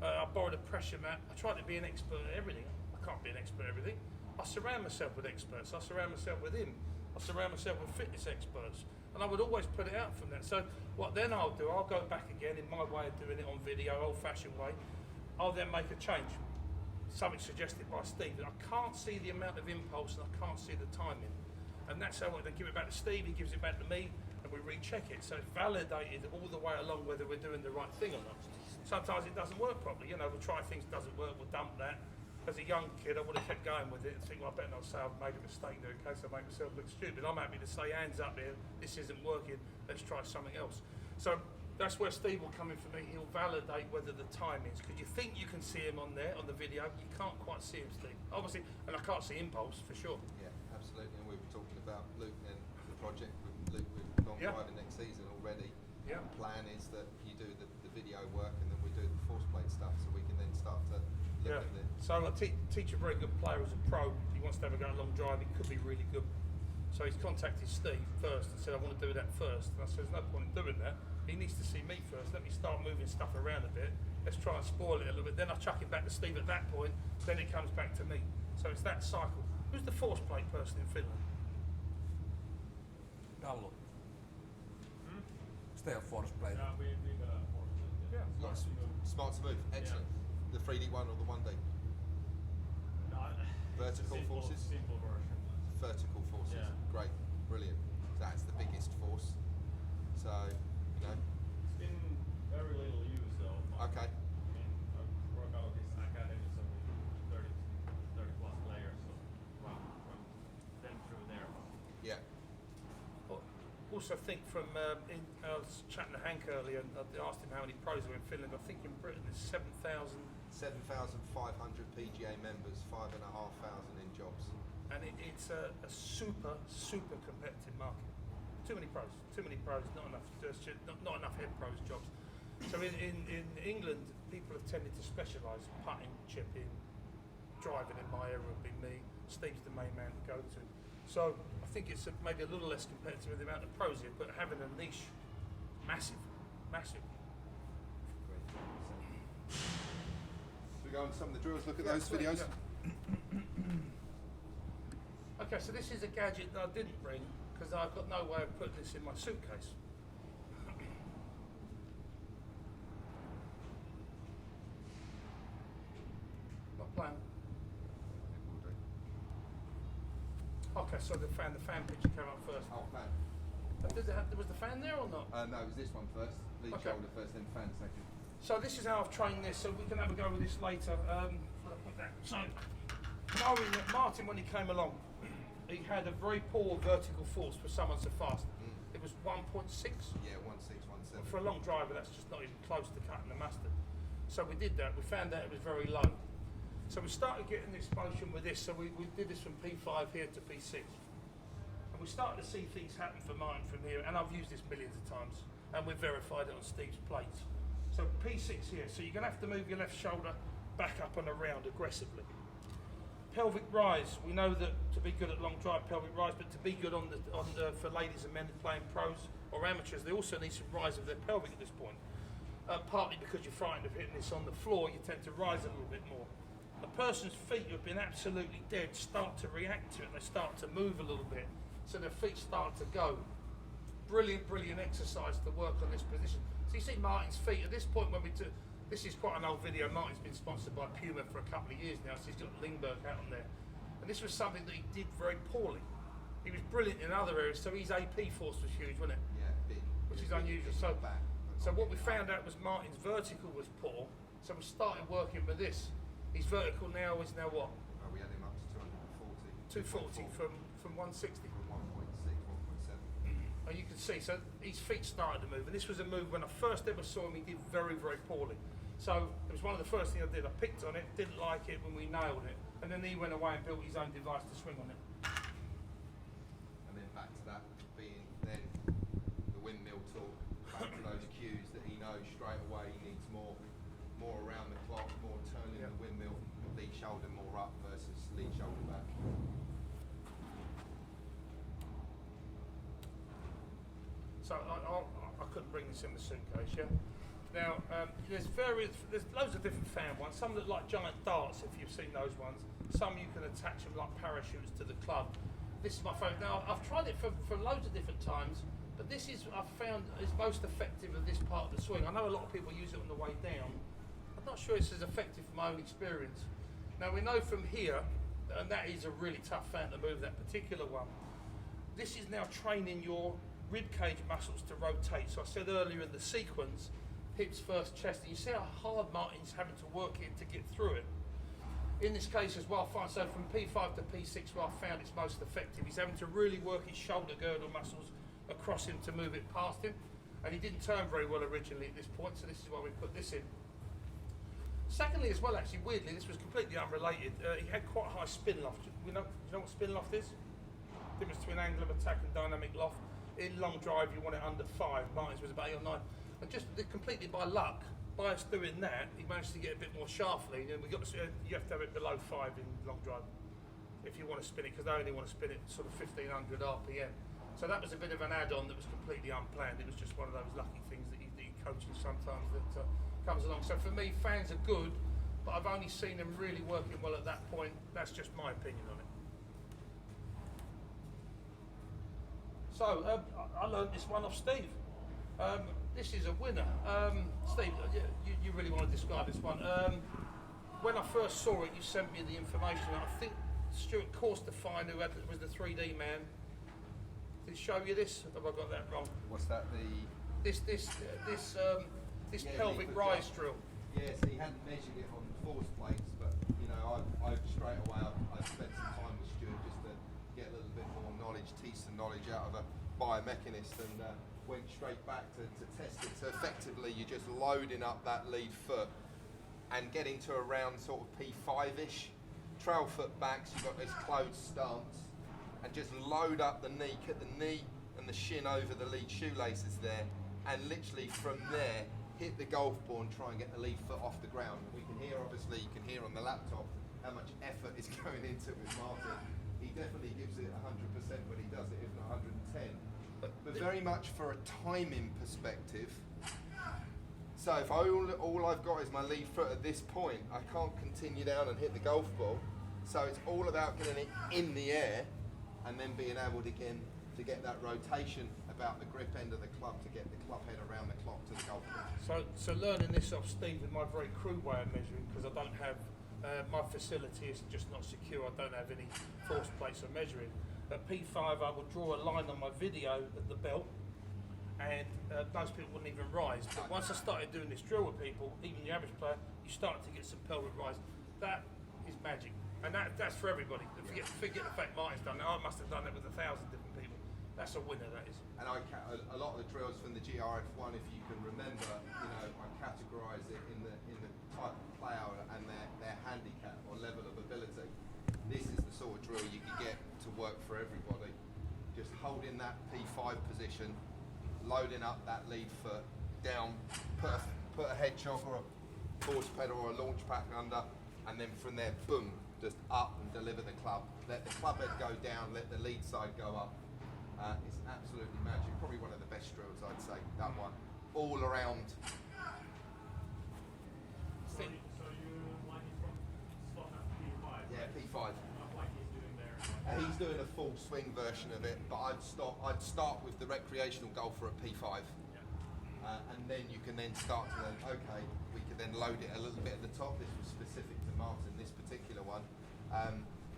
I borrowed a pressure mat, I tried to be an expert at everything. I can't be an expert at everything. I surround myself with experts, I surround myself with him, I surround myself with fitness experts, and I would always put it out from that. So what then I'll do, I'll go back again in my way of doing it on video, old-fashioned way, I'll then make a change. Something suggested by Steve, that I can't see the amount of impulse and I can't see the timing. And that's how I then give it back to Steve, he gives it back to me, and we recheck it. So it's validated all the way along whether we're doing the right thing or not. Sometimes it doesn't work properly, you know, we'll try things, doesn't work, we'll dump that. As a young kid, I would have kept going with it and think, well, I better not say I've made a mistake there in case I make myself look stupid. I'm happy to say, hands up here, this isn't working, let's try something else. So that's where Steve will come in for me. He'll validate whether the time is, because you think you can see him on there, on the video, you can't quite see him, Steve. Obviously, and I can't see impulse, for sure. Yeah, absolutely. And we were talking about Luke and the project with Luke with long driving next season already. Yeah. The plan is that you do the video work and then we do the force plate stuff, so we can then start to look at the... So I teach a very good player as a pro. He wants to have a go at long drive. He could be really good. So he's contacted Steve first and said, I want to do that first. And I said, there's no point in doing that. He needs to see me first. Let me start moving stuff around a bit. Let's try and spoil it a little bit. Then I chuck it back to Steve at that point. Then it comes back to me. So it's that cycle. Who's the force plate person in Finland? Gallo. Stay on force plate. Yeah, we got a force. Yeah. Nice. Smart to move. Excellent. The 3D one or the 1D? No, Vertical simple, forces? Simple version. Vertical forces. Yeah. Great. Brilliant. That's the biggest force. So, you know. It's been very little use though. Okay. I mean, I work out this academy, so we 30 plus players, so run them through there. Yeah. Also think from, I was chatting to Hank earlier and I asked him how many pros are in Finland. I think in Britain there's 7,500 PGA members, 5,500 in jobs. and it's a super competitive market. Too many pros, not enough head pros jobs. So in England, people have tended to specialise: putting, chipping, driving in my area would be me. Steve's the main man to go to. So I think it's maybe a little less competitive with the amount of pros here, but having a niche, massive, massive. So we go on to some of the drills, look at those Yeah, videos. yeah. Okay, so this is a gadget that I didn't bring because I've got no way of putting this in my suitcase. Not playing. Okay, so the fan picture came up first. Oh, fan. Was the fan there or not? No, it was this one first. Lead Okay. shoulder first, then fan second. So this is how I've trained this, so we can have a go with this later. So Martin, when he came along, he had a very poor vertical force for someone so fast. It was 1.6. Yeah, 1.6, 1.7. For a long driver, that's just not even close to cutting the mustard. So we did that. We found out it was very low. So we started getting this motion with this. So we did this from P5 here to P6. And we started to see things happen for mine from here. And I've used this millions of times. And we've verified it on Steve's plates. So P6 here. So you're going to have to move your left shoulder back up and around aggressively. Pelvic rise. We know that to be good at long drive, pelvic rise, but to be good for ladies and men playing pros or amateurs, they also need some rise of their pelvic at this point. Partly because you're frightened of hitting this on the floor, you tend to rise a little bit more. A person's feet who have been absolutely dead start to react to it. They start to move a little bit, so their feet start to go. Brilliant, brilliant exercise to work on this position. So you see Martin's feet at this point when we took. This is quite an old video. Martin's been sponsored by Puma for a couple of years now, so he's got Lindbergh out on there. And this was something that he did very poorly. He was brilliant in other areas, so his AP force was huge, wasn't it? Yeah, big. Which is Big, unusual. big So, back. so what we found out was Martin's vertical was poor, so we started working with this. His vertical now is what? We had him up to 240. 240 from 160. From 1.6, 1.7. And you can see, so his feet started to move, and this was a move when I first ever saw him, he did very, very poorly. So it was one of the first things I did. I picked on it, didn't like it when we nailed it, and then he went away and built his own device to swing on it. And then back to that being then the windmill talk, back to those cues that he knows straight away he needs more around the clock, more turning the windmill, lead shoulder more up versus lead shoulder back. So I couldn't bring this in the suitcase, yeah? Now, there's loads of different fan ones. Some look like giant darts, if you've seen those ones. Some you can attach them like parachutes to the club. This is my favourite. Now, I've tried it for loads of different times, but this is, I've found, is most effective at this part of the swing. I know a lot of people use it on the way down. I'm not sure it's as effective from my own experience. Now, we know from here, and that is a really tough fan to move, that particular one. This is now training your rib cage muscles to rotate. So I said earlier in the sequence, hips first, chest, and you see how hard Martin's having to work it to get through it. In this case as well, fine. So from P5 to P6, where I found it's most effective, he's having to really work his shoulder girdle muscles across him to move it past him. And he didn't turn very well originally at this point, so this is why we put this in. Secondly as well, actually, weirdly, this was completely unrelated. He had quite a high spin loft. Do you know what spin loft is? Difference between angle of attack and dynamic loft. In long drive, you want it under 5. Martin's was about 8 or 9. And just completely by luck, by us doing that, he managed to get a bit more sharply. And we got you have to have it below 5 in long drive if you want to spin it, because they only want to spin it sort of 1500 RPM. So that was a bit of an add-on that was completely unplanned. It was just one of those lucky things that you coaching sometimes that comes along. So for me, fans are good, but I've only seen them really working well at that point. That's just my opinion on it. So I learned this one off Steve. This is a winner. Steve, you really want to describe this one. When I first saw it, you sent me the information. I think Stuart Corstefine, who was the 3D man, did show you this? Have I got that wrong? What's that? This pelvic rise drill. Yeah, so he hadn't measured it on force plates, but you know, I straight away I spent some time with Stuart just to get a little bit more knowledge, tease some knowledge out of a biomechanist, and went straight back to test it. So effectively, you're just loading up that lead foot and getting to around sort of P5-ish. Trail foot backs, you've got this closed stance, and just load up the knee, cut the knee and the shin over the lead shoelaces there, and literally from there, hit the golf ball and try and get the lead foot off the ground. We can hear, obviously, you can hear on the laptop how much effort is going into it with Martin. He definitely gives it 100% when he does it, if not 110. But very much for a timing perspective. So if all I've got is my lead foot at this point, I can't continue down and hit the golf ball. So it's all about getting it in the air and then being able to get that rotation about the grip end of the club to get the club head around the clock to the golf ball. So learning this off Steve with my very crude way of measuring, because I don't have, my facility is just not secure, I don't have any force plates for measuring. At P5 I would draw a line on my video at the belt, and most people wouldn't even rise. But once I started doing this drill with people, even the average player, you start to get some pelvic rise. That is magic, and that's for everybody. Forget the fact Martin's done it. I must have done it with 1,000 different people. That's a winner, that is. And a lot of the drills from the GRF1, if you can remember, I categorise it in the type of player and their handicap or level of ability. This is the sort of drill you can get to work for everybody. Just holding that P5 position, loading up that lead foot down, put a head shock or a force pedal or a launch pack under, and then from there, boom, just up and deliver the club. Let the club head go down, let the lead side go up. It's absolutely magic. Probably one of the best drills, I'd say, that one. All around. So you like it from slot at P5? Yeah, P5. Not like he's doing there. He's doing a full swing version of it, but I'd start with the recreational golfer at P5. And then you can then start to then, okay, we could then load it a little bit at the top. This was specific to Martin, this particular one.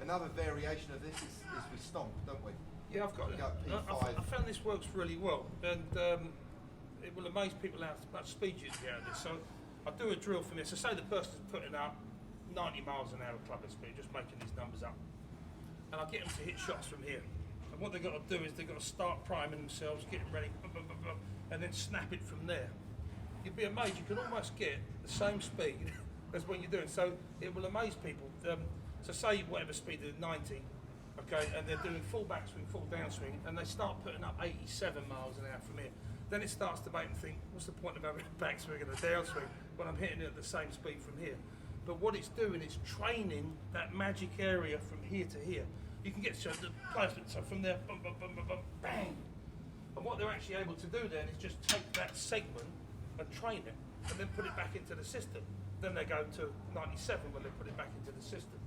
Another variation of this is we stomp, don't we? Yeah, I've got it. I found this works really well, and it will amaze people how much speed you can get out of this. So I do a drill from this. So say the person's putting up 90 miles an hour club head speed, just making these numbers up, and I get them to hit shots from here. And what they've got to do is they've got to start priming themselves, getting ready, and then snap it from there. You'd be amazed. You can almost get the same speed as when you're doing. So it will amaze people. So say whatever speed they're 90. Okay, and they're doing full backswing, full downswing, and they start putting up 87 miles an hour from here. Then it starts to make them think, what's the point of having a backswing and a downswing when I'm hitting it at the same speed from here? But what it's doing is training that magic area from here to here. You can get the placement, so from there, bum, bum, bum, bum, bum, bang. And what they're actually able to do then is just take that segment and train it, and then put it back into the system. Then they go to 97 when they put it back into the system.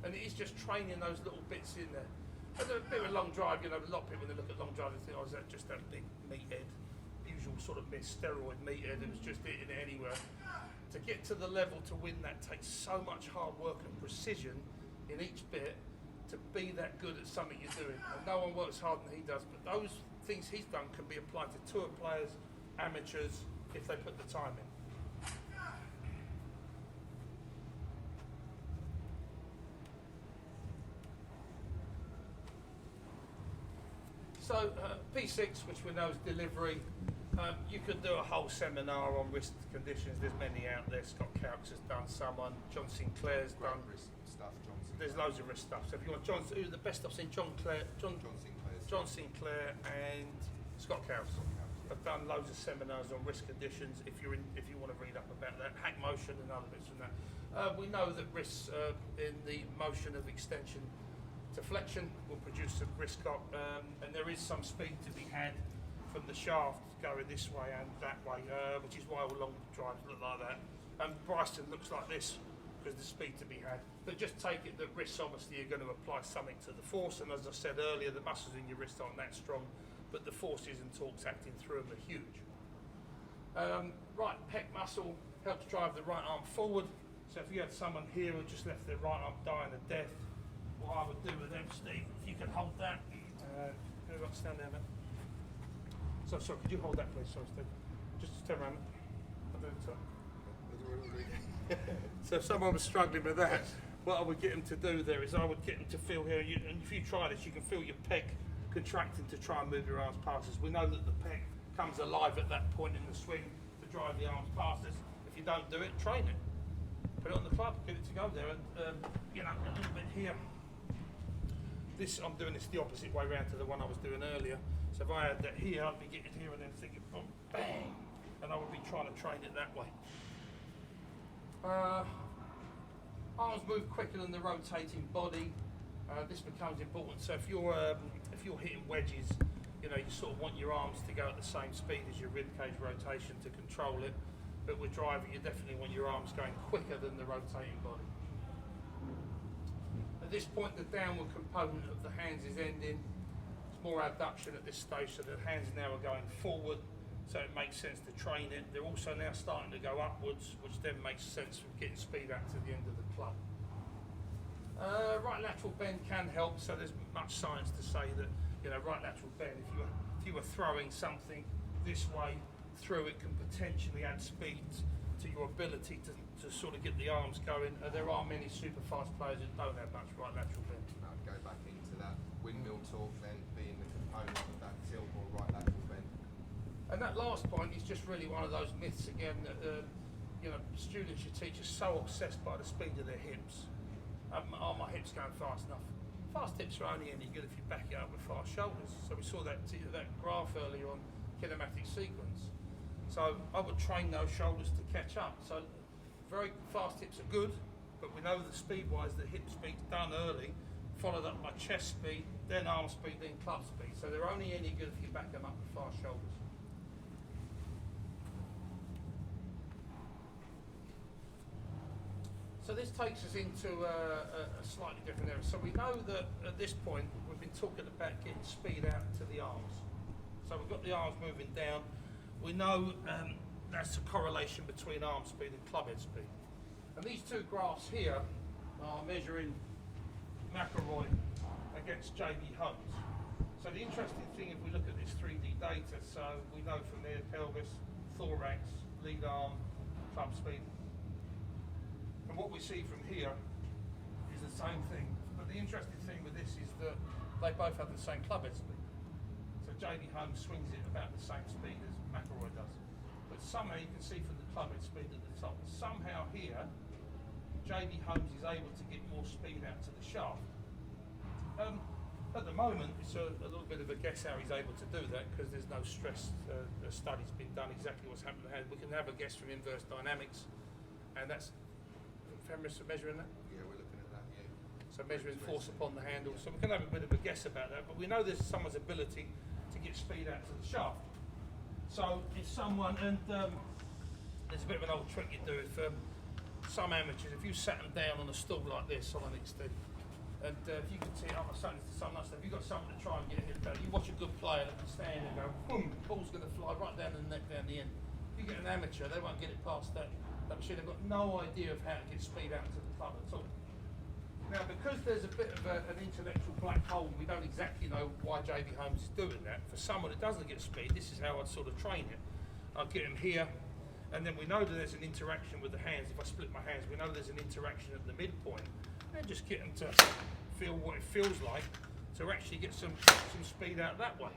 And it is just training those little bits in there. And a bit of a long drive, a lot of people when they look at long drive, they think, oh, is that just that big meathead, usual sort of steroid meathead, and it's just hitting it anywhere. To get to the level to win that takes so much hard work and precision in each bit to be that good at something you're doing. And no one works harder than he does, but those things he's done can be applied to tour players, amateurs, if they put the time in. So P6, which we know is delivery, you could do a whole seminar on wrist conditions. There's many out there. Scott Cox has done someone. John Sinclair's done wrist stuff. There's loads of wrist stuff. So if you want the best I've seen, John Sinclair and Scott Cox have done loads of seminars on wrist conditions. If you want to read up about that, hack motion and other bits from that. We know that wrists in the motion of extension to flexion will produce some wrist cock, and there is some speed to be had from the shaft going this way and that way, which is why all long drives look like that. And Bryson looks like this because the speed to be had. But just take it that wrists obviously are going to apply something to the force, and as I said earlier, the muscles in your wrist aren't that strong, but the forces and torques acting through them are huge. Right pec muscle helps drive the right arm forward. So if you had someone here who just left their right arm dying of death, what I would do with them, Steve, if you could hold that. Stand there, man. So, sorry, could you hold that, please? Sorry, Steve. Just turn around. So if someone was struggling with that, what I would get them to do there is I would get them to feel here, and if you try this, you can feel your pec contracting to try and move your arms past us. We know that the pec comes alive at that point in the swing to drive the arms past us. If you don't do it, train it. Put it on the club, get it to go there, and a little bit here. I'm doing this the opposite way round to the one I was doing earlier. So if I had that here, I'd be getting here and then thinking, boom, bang, and I would be trying to train it that way. Arms move quicker than the rotating body. This becomes important. So if you're hitting wedges, you know, you sort of want your arms to go at the same speed as your ribcage rotation to control it. But with driving, you definitely want your arms going quicker than the rotating body. At this point, the downward component of the hands is ending. It's more abduction at this stage, so the hands now are going forward, so it makes sense to train it. They're also now starting to go upwards, which then makes sense from getting speed out to the end of the club. Right lateral bend can help, so there's much science to say that, you know, right lateral bend, if you were throwing something this way through, it can potentially add speed to your ability to sort of get the arms going. There are many super fast players that don't have much right lateral bend. I'd go back into that windmill torque then being the component of that tilt or right lateral bend. And that last point is just really one of those myths again that you know, students you teach are so obsessed by the speed of their hips. Are my hips going fast enough? Fast hips are only any good if you back it up with fast shoulders. So we saw that graph earlier on kinematic sequence. So I would train those shoulders to catch up. So very fast hips are good, but we know the speed-wise, the hip speed's done early, followed up by chest speed, then arm speed, then club speed. So they're only any good if you back them up with fast shoulders. So this takes us into a slightly different area. So we know that at this point we've been talking about getting speed out to the arms. So we've got the arms moving down. We know that's a correlation between arm speed and club head speed. And these two graphs here are measuring McElroy against JB Holmes. So the interesting thing, if we look at this 3D data, so we know from there pelvis, thorax, lead arm, club speed. And what we see from here is the same thing. But the interesting thing with this is that they both have the same club head speed. So JB Holmes swings it about the same speed as McElroy does. But somehow you can see from the club head speed at the top, somehow here, JB Holmes is able to get more speed out to the shaft. At the moment, it's a little bit of a guess how he's able to do that because there's no stress studies been done exactly what's happened to the hand. We can have a guess from inverse dynamics, and that's feminists are measuring that. Yeah, we're looking at that. Yeah. So measuring force upon the handle. So we can have a bit of a guess about that, but we know there's someone's ability to get speed out to the shaft. So if someone, and there's a bit of an old trick you do if some amateurs, if you sat them down on a stool like this on an extend, and if you can see, I'm saying this to someone else, if you've got someone to try and get a hit better, you watch a good player that can stand and go, boom, the ball's going to fly right down the neck, down the end. If you get an amateur, they won't get it past that machine. They've got no idea of how to get speed out to the club at all. Now, because there's a bit of an intellectual black hole, we don't exactly know why JB Holmes is doing that. For someone that doesn't get speed, this is how I'd sort of train it. I'd get him here, and then we know that there's an interaction with the hands. If I split my hands, we know there's an interaction at the midpoint, and just get them to feel what it feels like to actually get some speed out that way.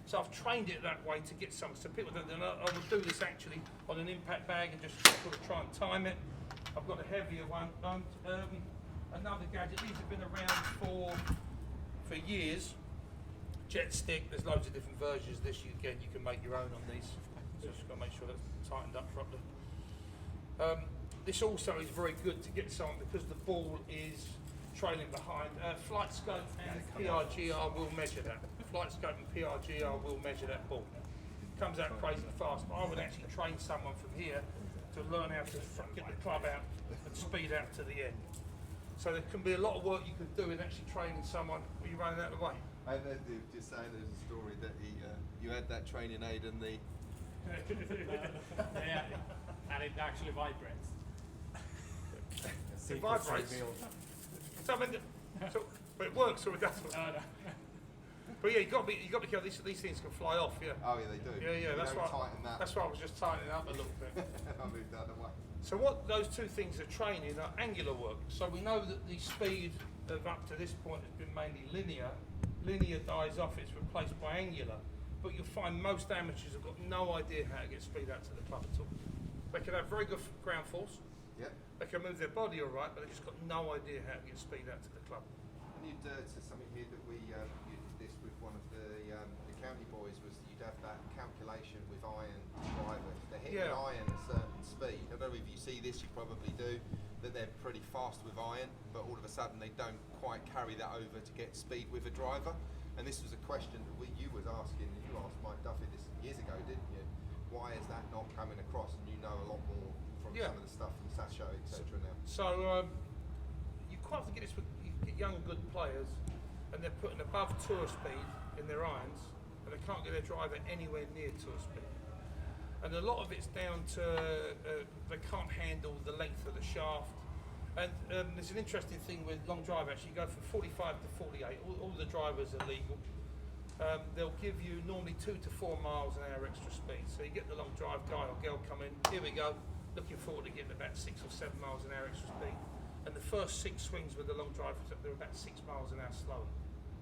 So I've trained it that way to get some. So people don't. I would do this actually on an impact bag and just sort of try and time it. I've got a heavier one. Another gadget. These have been around for years. Jet stick. There's loads of different versions. This you can make your own on these. So just got to make sure that's tightened up properly. This also is very good to get someone because the ball is trailing behind. Flight scope and PRGR will measure that. Flight scope and PRGR will measure that ball. It comes out crazy fast, but I would actually train someone from here to learn how to get the club out and speed out to the end. So there can be a lot of work you can do in actually training someone when you're running out of the way. I heard you just saying there's a story that you had that training aid and the Yeah, and it actually vibrates. It vibrates. So, I mean, but it works or it doesn't. No. But yeah, you got to be careful. These things can fly off. Yeah. oh yeah, they do. Yeah. You That's don't why. tighten that. That's why I was just tightening up a little bit. I moved the other way. So what those two things are training are angular work. So we know that the speed of up to this point has been mainly linear. Linear dies off; it's replaced by angular. But you'll find most amateurs have got no idea how to get speed out to the club at all. They can have very good ground force. Yep. They can move their body all right, but they've just got no idea how to get speed out to the club. And you'd said something here that you did this with one of the county boys was you'd have that calculation with iron drivers. They're hitting Yeah. iron a certain speed. I don't know if you see this, you probably do, that they're pretty fast with iron, but all of a sudden they don't quite carry that over to get speed with a driver. And this was a question that you was asking, and you asked Mike Duffy this years ago, didn't you? Why is that not coming across? And you know a lot more from some of the stuff from Sasho, etc. now. So you quite often get this with you get young good players, and they're putting above tour speed in their irons, and they can't get their driver anywhere near tour speed. And a lot of it's down to they can't handle the length of the shaft. And there's an interesting thing with long drive. Actually, you go from 45 to 48. All the drivers are legal. They'll give you normally 2 to 4 miles an hour extra speed. So you get the long drive guy or girl come in. Here we go. Looking forward to getting about 6 or 7 miles an hour extra speed. And the first 6 swings with the long drive, they're about 6 miles an hour slower.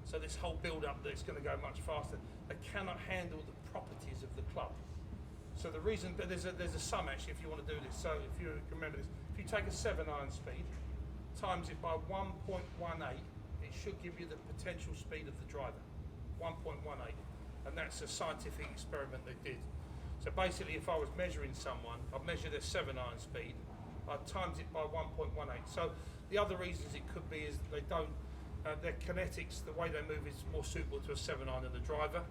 So this whole build-up that it's going to go much faster, they cannot handle the properties of the club. So the reason, but there's a sum actually if you want to do this. So if you remember this, if you take a 7-iron speed, times it by 1.18, it should give you the potential speed of the driver, 1.18. And that's a scientific experiment they did. So basically if I was measuring someone, I'd measure their 7-iron speed, I'd times it by 1.18. So the other reasons it could be is they don't, their kinetics, the way they move is more suitable to a 7-iron than the driver.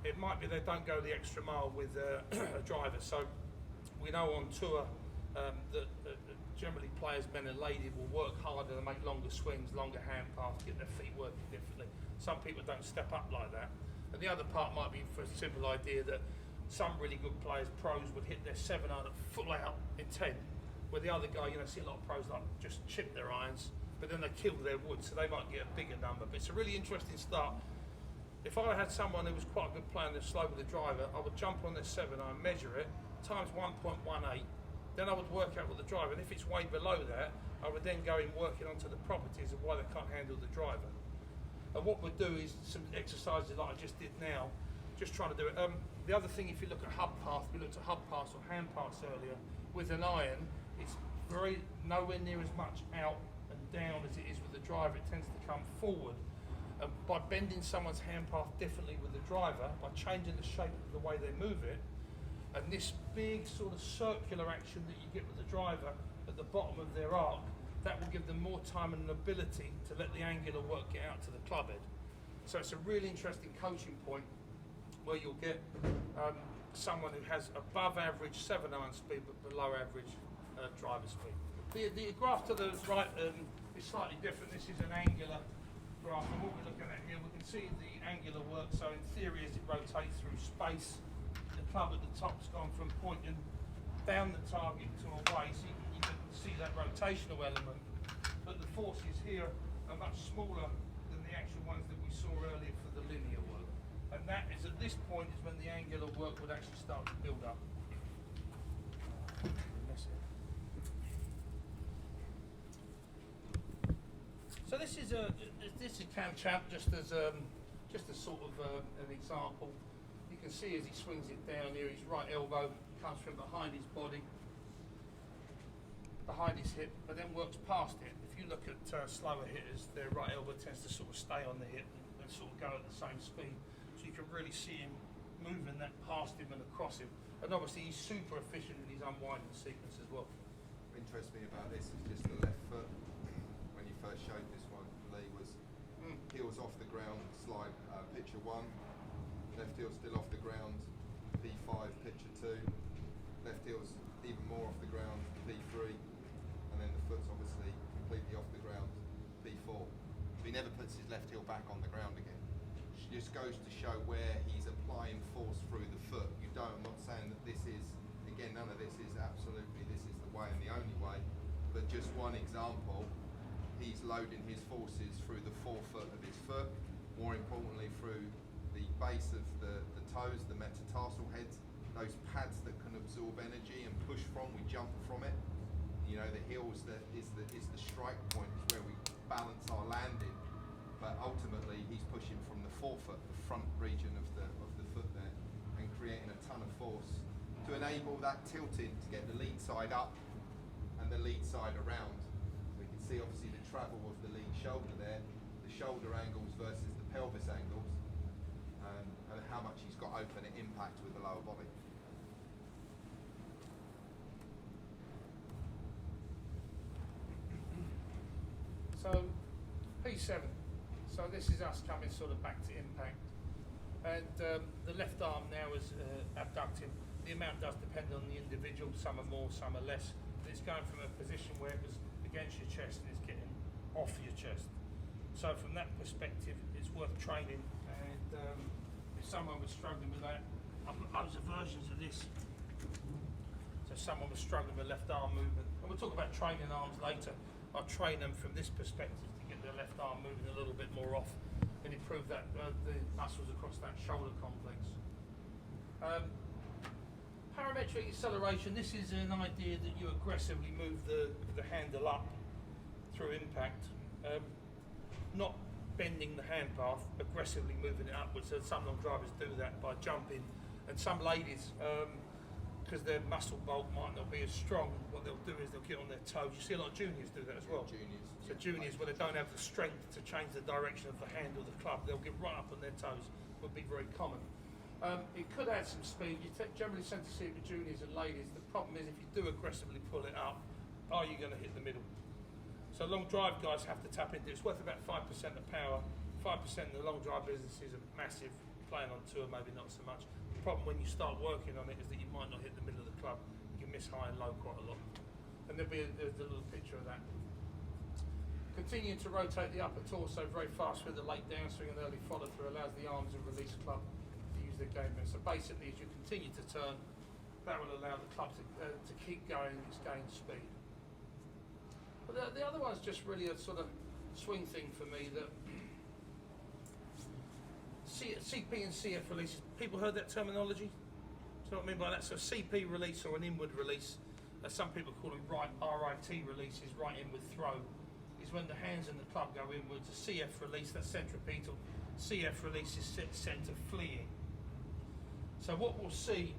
It might be they don't go the extra mile with a driver. So we know on tour that generally players, men and ladies, will work harder and make longer swings, longer hand paths, get their feet working differently. Some people don't step up like that. And the other part might be for a simple idea that some really good players, pros, would hit their 7-iron full out in 10, where the other guy, see a lot of pros like just chip their irons, but then they kill their wood, so they might get a bigger number. But it's a really interesting start. If I had someone who was quite a good player and they're slow with the driver, I would jump on their 7-iron, measure it, times 1.18, then I would work out with the driver. And if it's way below that, I would then go in working onto the properties of why they can't handle the driver. And what we'll do is some exercises like I just did now, just trying to do it. The other thing, if you look at hub path, we looked at hub paths or hand paths earlier, with an iron, it's nowhere near as much out and down as it is with the driver. It tends to come forward. By bending someone's hand path differently with the driver, by changing the shape of the way they move it, and this big sort of circular action that you get with the driver at the bottom of their arc, that will give them more time and an ability to let the angular work get out to the club head. So it's a really interesting coaching point where you'll get someone who has above average 7-iron speed but below average driver speed. The graph to the right is slightly different. This is an angular graph, and what we're looking at here, we can see the angular work. So in theory, as it rotates through space, the club at the top's gone from pointing down the target to away, so you can see that rotational element. But the forces here are much smaller than the actual ones that we saw earlier for the linear work. And that is, at this point, is when the angular work would actually start to build up. So this is Cam Champ, just as sort of an example. You can see as he swings it down here, his right elbow comes from behind his body, behind his hip, but then works past it. If you look at slower hitters, their right elbow tends to sort of stay on the hip and sort of go at the same speed. So you can really see him moving that past him and across him. And obviously he's super efficient in his unwinding sequence as well. What interests me about this is just the left foot. When you first showed this one, Lee, was heels off the ground, slide picture 1, left heel still off the ground, P5, picture 2, left heel's even more off the ground, P3, and then the foot's obviously completely off the ground, P4. So he never puts his left heel back on the ground again. It just goes to show where he's applying force through the foot. I'm not saying that this is, again, none of this is absolutely, this is the way and the only way, but just one example, he's loading his forces through the forefoot of his foot, more importantly through the base of the toes, the metatarsal heads, those pads that can absorb energy and push from, we jump from it. The heels is the strike point, is where we balance our landing, but ultimately he's pushing from the forefoot, the front region of the foot there, and creating a ton of force to enable that tilting to get the lead side up and the lead side around. We can see obviously the travel of the lead shoulder there, the shoulder angles versus the pelvis angles, and how much he's got open at impact with the lower body. So P7. So this is us coming sort of back to impact. And the left arm now is abducting. The amount does depend on the individual. Some are more, some are less. But it's going from a position where it was against your chest and it's getting off your chest. So from that perspective, it's worth training. And if someone was struggling with that, I've got loads of versions of this. So someone was struggling with left arm movement. And we'll talk about training arms later. I'll train them from this perspective to get their left arm moving a little bit more off and improve that the muscles across that shoulder complex. Parametric acceleration, this is an idea that you aggressively move the handle up through impact. Not bending the hand path, aggressively moving it upwards. So some long drivers do that by jumping, and some ladies, because their muscle bulk might not be as strong, what they'll do is they'll get on their toes. You see a lot of juniors do that as well. Juniors. So juniors, when they don't have the strength to change the direction of the hand or the club, they'll get right up on their toes, would be very common. It could add some speed. You generally tend to see it with juniors and ladies. The problem is if you do aggressively pull it up, are you going to hit the middle? So long drive guys have to tap into it. It's worth about 5% of power. 5% in the long drive business is a massive. Playing on tour, maybe not so much. The problem when you start working on it is that you might not hit the middle of the club. You can miss high and low quite a lot. And there's a little picture of that. Continuing to rotate the upper torso very fast with the late downswing and early follow through allows the arms and release club to use their game. So basically, as you continue to turn, that will allow the club to keep going its gain speed. But the other one's just really a sort of swing thing for me that CP and CF releases. People heard that terminology? Do you know what I mean by that? So CP release or an inward release, as some people call them RIT releases, right inward throw, is when the hands and the club go inwards. A CF release, that's centripetal. CF release is centre fleeing. So what we'll see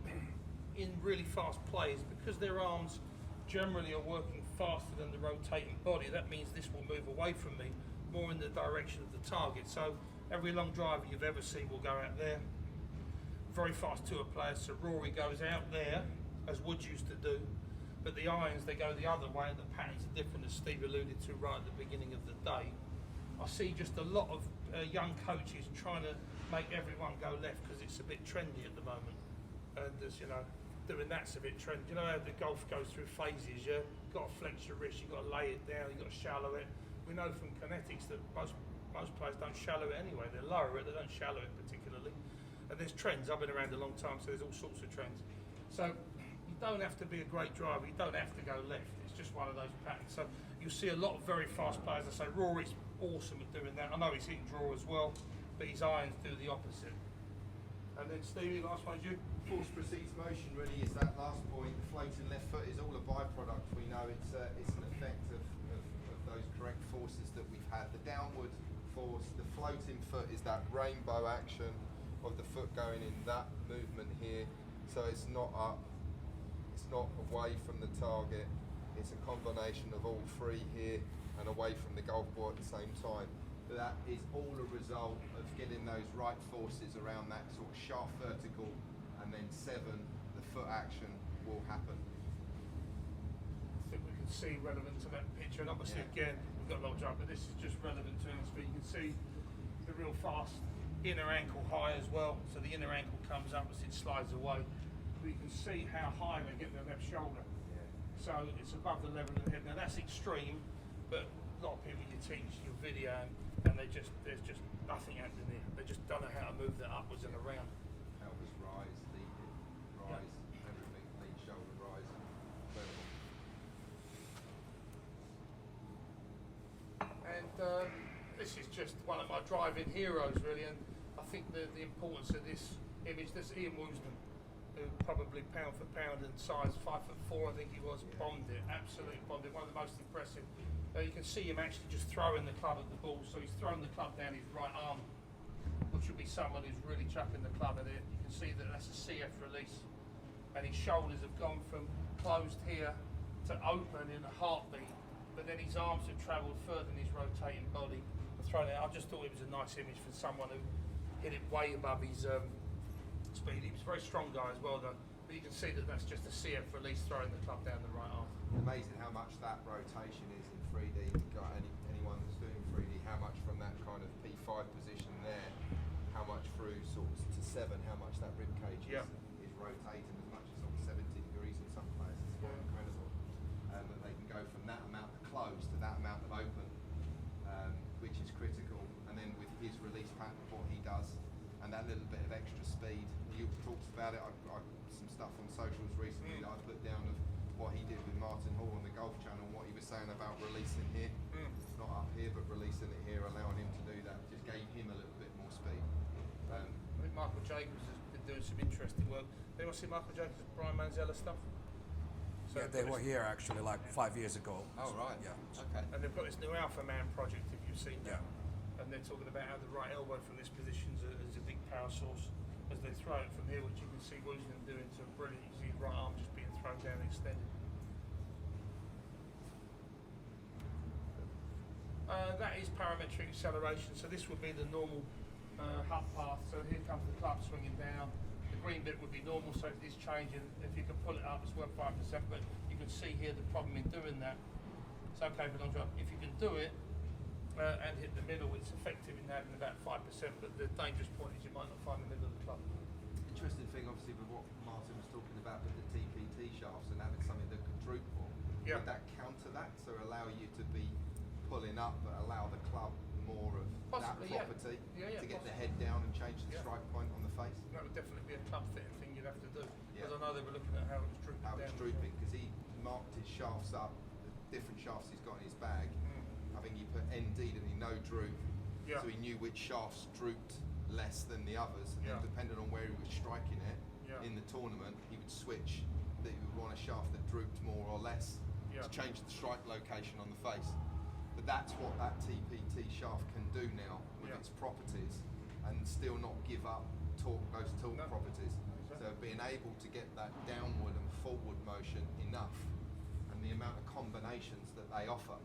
in really fast play is because their arms generally are working faster than the rotating body, that means this will move away from me more in the direction of the target. So every long driver you've ever seen will go out there. Very fast tour players, so Rory goes out there, as Woods used to do, but the irons, they go the other way, and the patterns are different, as Steve alluded to right at the beginning of the day. I see just a lot of young coaches trying to make everyone go left because it's a bit trendy at the moment. And as you know, doing that's a bit trendy. You know how the golf goes through phases, yeah? You've got to flex your wrist, you've got to lay it down, you've got to shallow it. We know from kinetics that most players don't shallow it anyway. They lower it, they don't shallow it particularly. And there's trends. I've been around a long time, so there's all sorts of trends. So you don't have to be a great driver. You don't have to go left. It's just one of those patterns. So you'll see a lot of very fast players. I say Rory's awesome at doing that. I know he's hitting draw as well, but his irons do the opposite. And then Stevie, last one is you. Force precedes motion really is that last point. The floating left foot is all a byproduct. We know it's an effect of those correct forces that we've had. The downward force, the floating foot is that rainbow action of the foot going in that movement here. So it's not up, it's not away from the target. It's a combination of all three here and away from the golf ball at the same time. But that is all a result of getting those right forces around that sort of sharp vertical, and then 7, the foot action will happen. I think we can see relevant to that picture, and obviously again, we've got a lot of jump, but this is just relevant to us, but you can see the real fast inner ankle high as well. So the inner ankle comes up as it slides away. But you can see how high they get their left shoulder. Yeah. So it's above the level of the head. Now that's extreme, but a lot of people you teach your video and there's just nothing happening there. They just don't know how to move that upwards and around. Pelvis rise, lead hip, rise, everything, lead shoulder rise. Incredible. And this is just one of my driving heroes really, and I think the importance of this image, this Ian Woosnam, who probably pound for pound and size 5'4", I think he was, bombed it, absolutely bombed it, one of the most impressive. You can see him actually just throwing the club at the ball, so he's throwing the club down his right arm, which would be someone who's really chucking the club at it. You can see that that's a CF release, and his shoulders have gone from closed here to open in a heartbeat, but then his arms have travelled further than his rotating body. I just thought it was a nice image for someone who hit it way above his speed. He was a very strong guy as well though, but you can see that that's just a CF release throwing the club down the right arm. Amazing how much that rotation is in 3D. You've got anyone anyone that's doing 3D how much from that kind of P5 position there, how much through sort of to 7, how much that rib cage is rotating as much as sort of 70 degrees in some places. It's quite incredible. That they can go from that amount of close to that amount of open, which is critical. And then with his release pattern, what he does, and that little bit of extra speed, you talked about it. I some stuff on socials recently that I put down of what he did with Martin Hall on the Golf Channel, what he was saying about releasing here, not up here, but releasing it here, allowing him to do that, just gave him a little bit more speed. I think Michael Jacobs has been doing some interesting work. Anyone see Michael Jacobs' Brian Manzella stuff? So Yeah, they were here actually like 5 years ago. Oh right, Yeah. okay. And they've got this new Alpha Man project, if you've seen that. Yeah. And they're talking about how the right elbow from this position is a big power source as they throw it from here, which you can see Woosnam doing to a brilliant. You see his right arm just being thrown down and extended. That is parametric acceleration, so this would be the normal hut path. So here comes the club swinging down. The green bit would be normal, so it is changing. If you can pull it up, it's worth 5%, but you can see here the problem in doing that. It's okay for long drive. If you can do it and hit the middle, it's effective in having about 5%, but the dangerous point is you might not find the middle of the club. Interesting thing, obviously, with what Martin was talking about with the TPT shafts and having something that could droop more. Yeah. Would that counter that, so allow you to be pulling up, but allow the club more of Possibly, that property yeah, to get the possibly. head down and change the Yeah. strike point on the face? That would definitely be a club fitting thing you'd have to do. Because Yeah. I know they were looking at how it was drooping How down. it's drooping, because he marked his shafts up, the different shafts he's got in his bag. I think he put ND, didn't he? No droop. Yeah. So he knew which shafts drooped less than the others, and Yeah. then depending on where he was striking it Yeah. in the tournament, he would switch that he would want a shaft that drooped more or less Yeah. to change the strike location on the face. But that's what that TPT shaft can do now with Yeah. its properties, and still not give up those torque No. properties. Exactly. So being able to get that downward and forward motion enough, and the amount of combinations that they offer,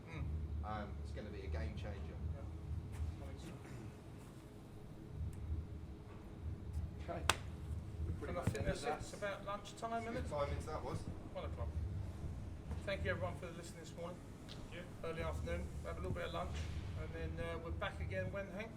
it's going to be a game changer. Okay. We're pretty And I much think end of that's it. that. It's about lunchtime, isn't it? 5 minutes that was. 1 o'clock. Thank you everyone for listening this morning. Early afternoon. Have a little bit of lunch, and then we're back again when, Hank?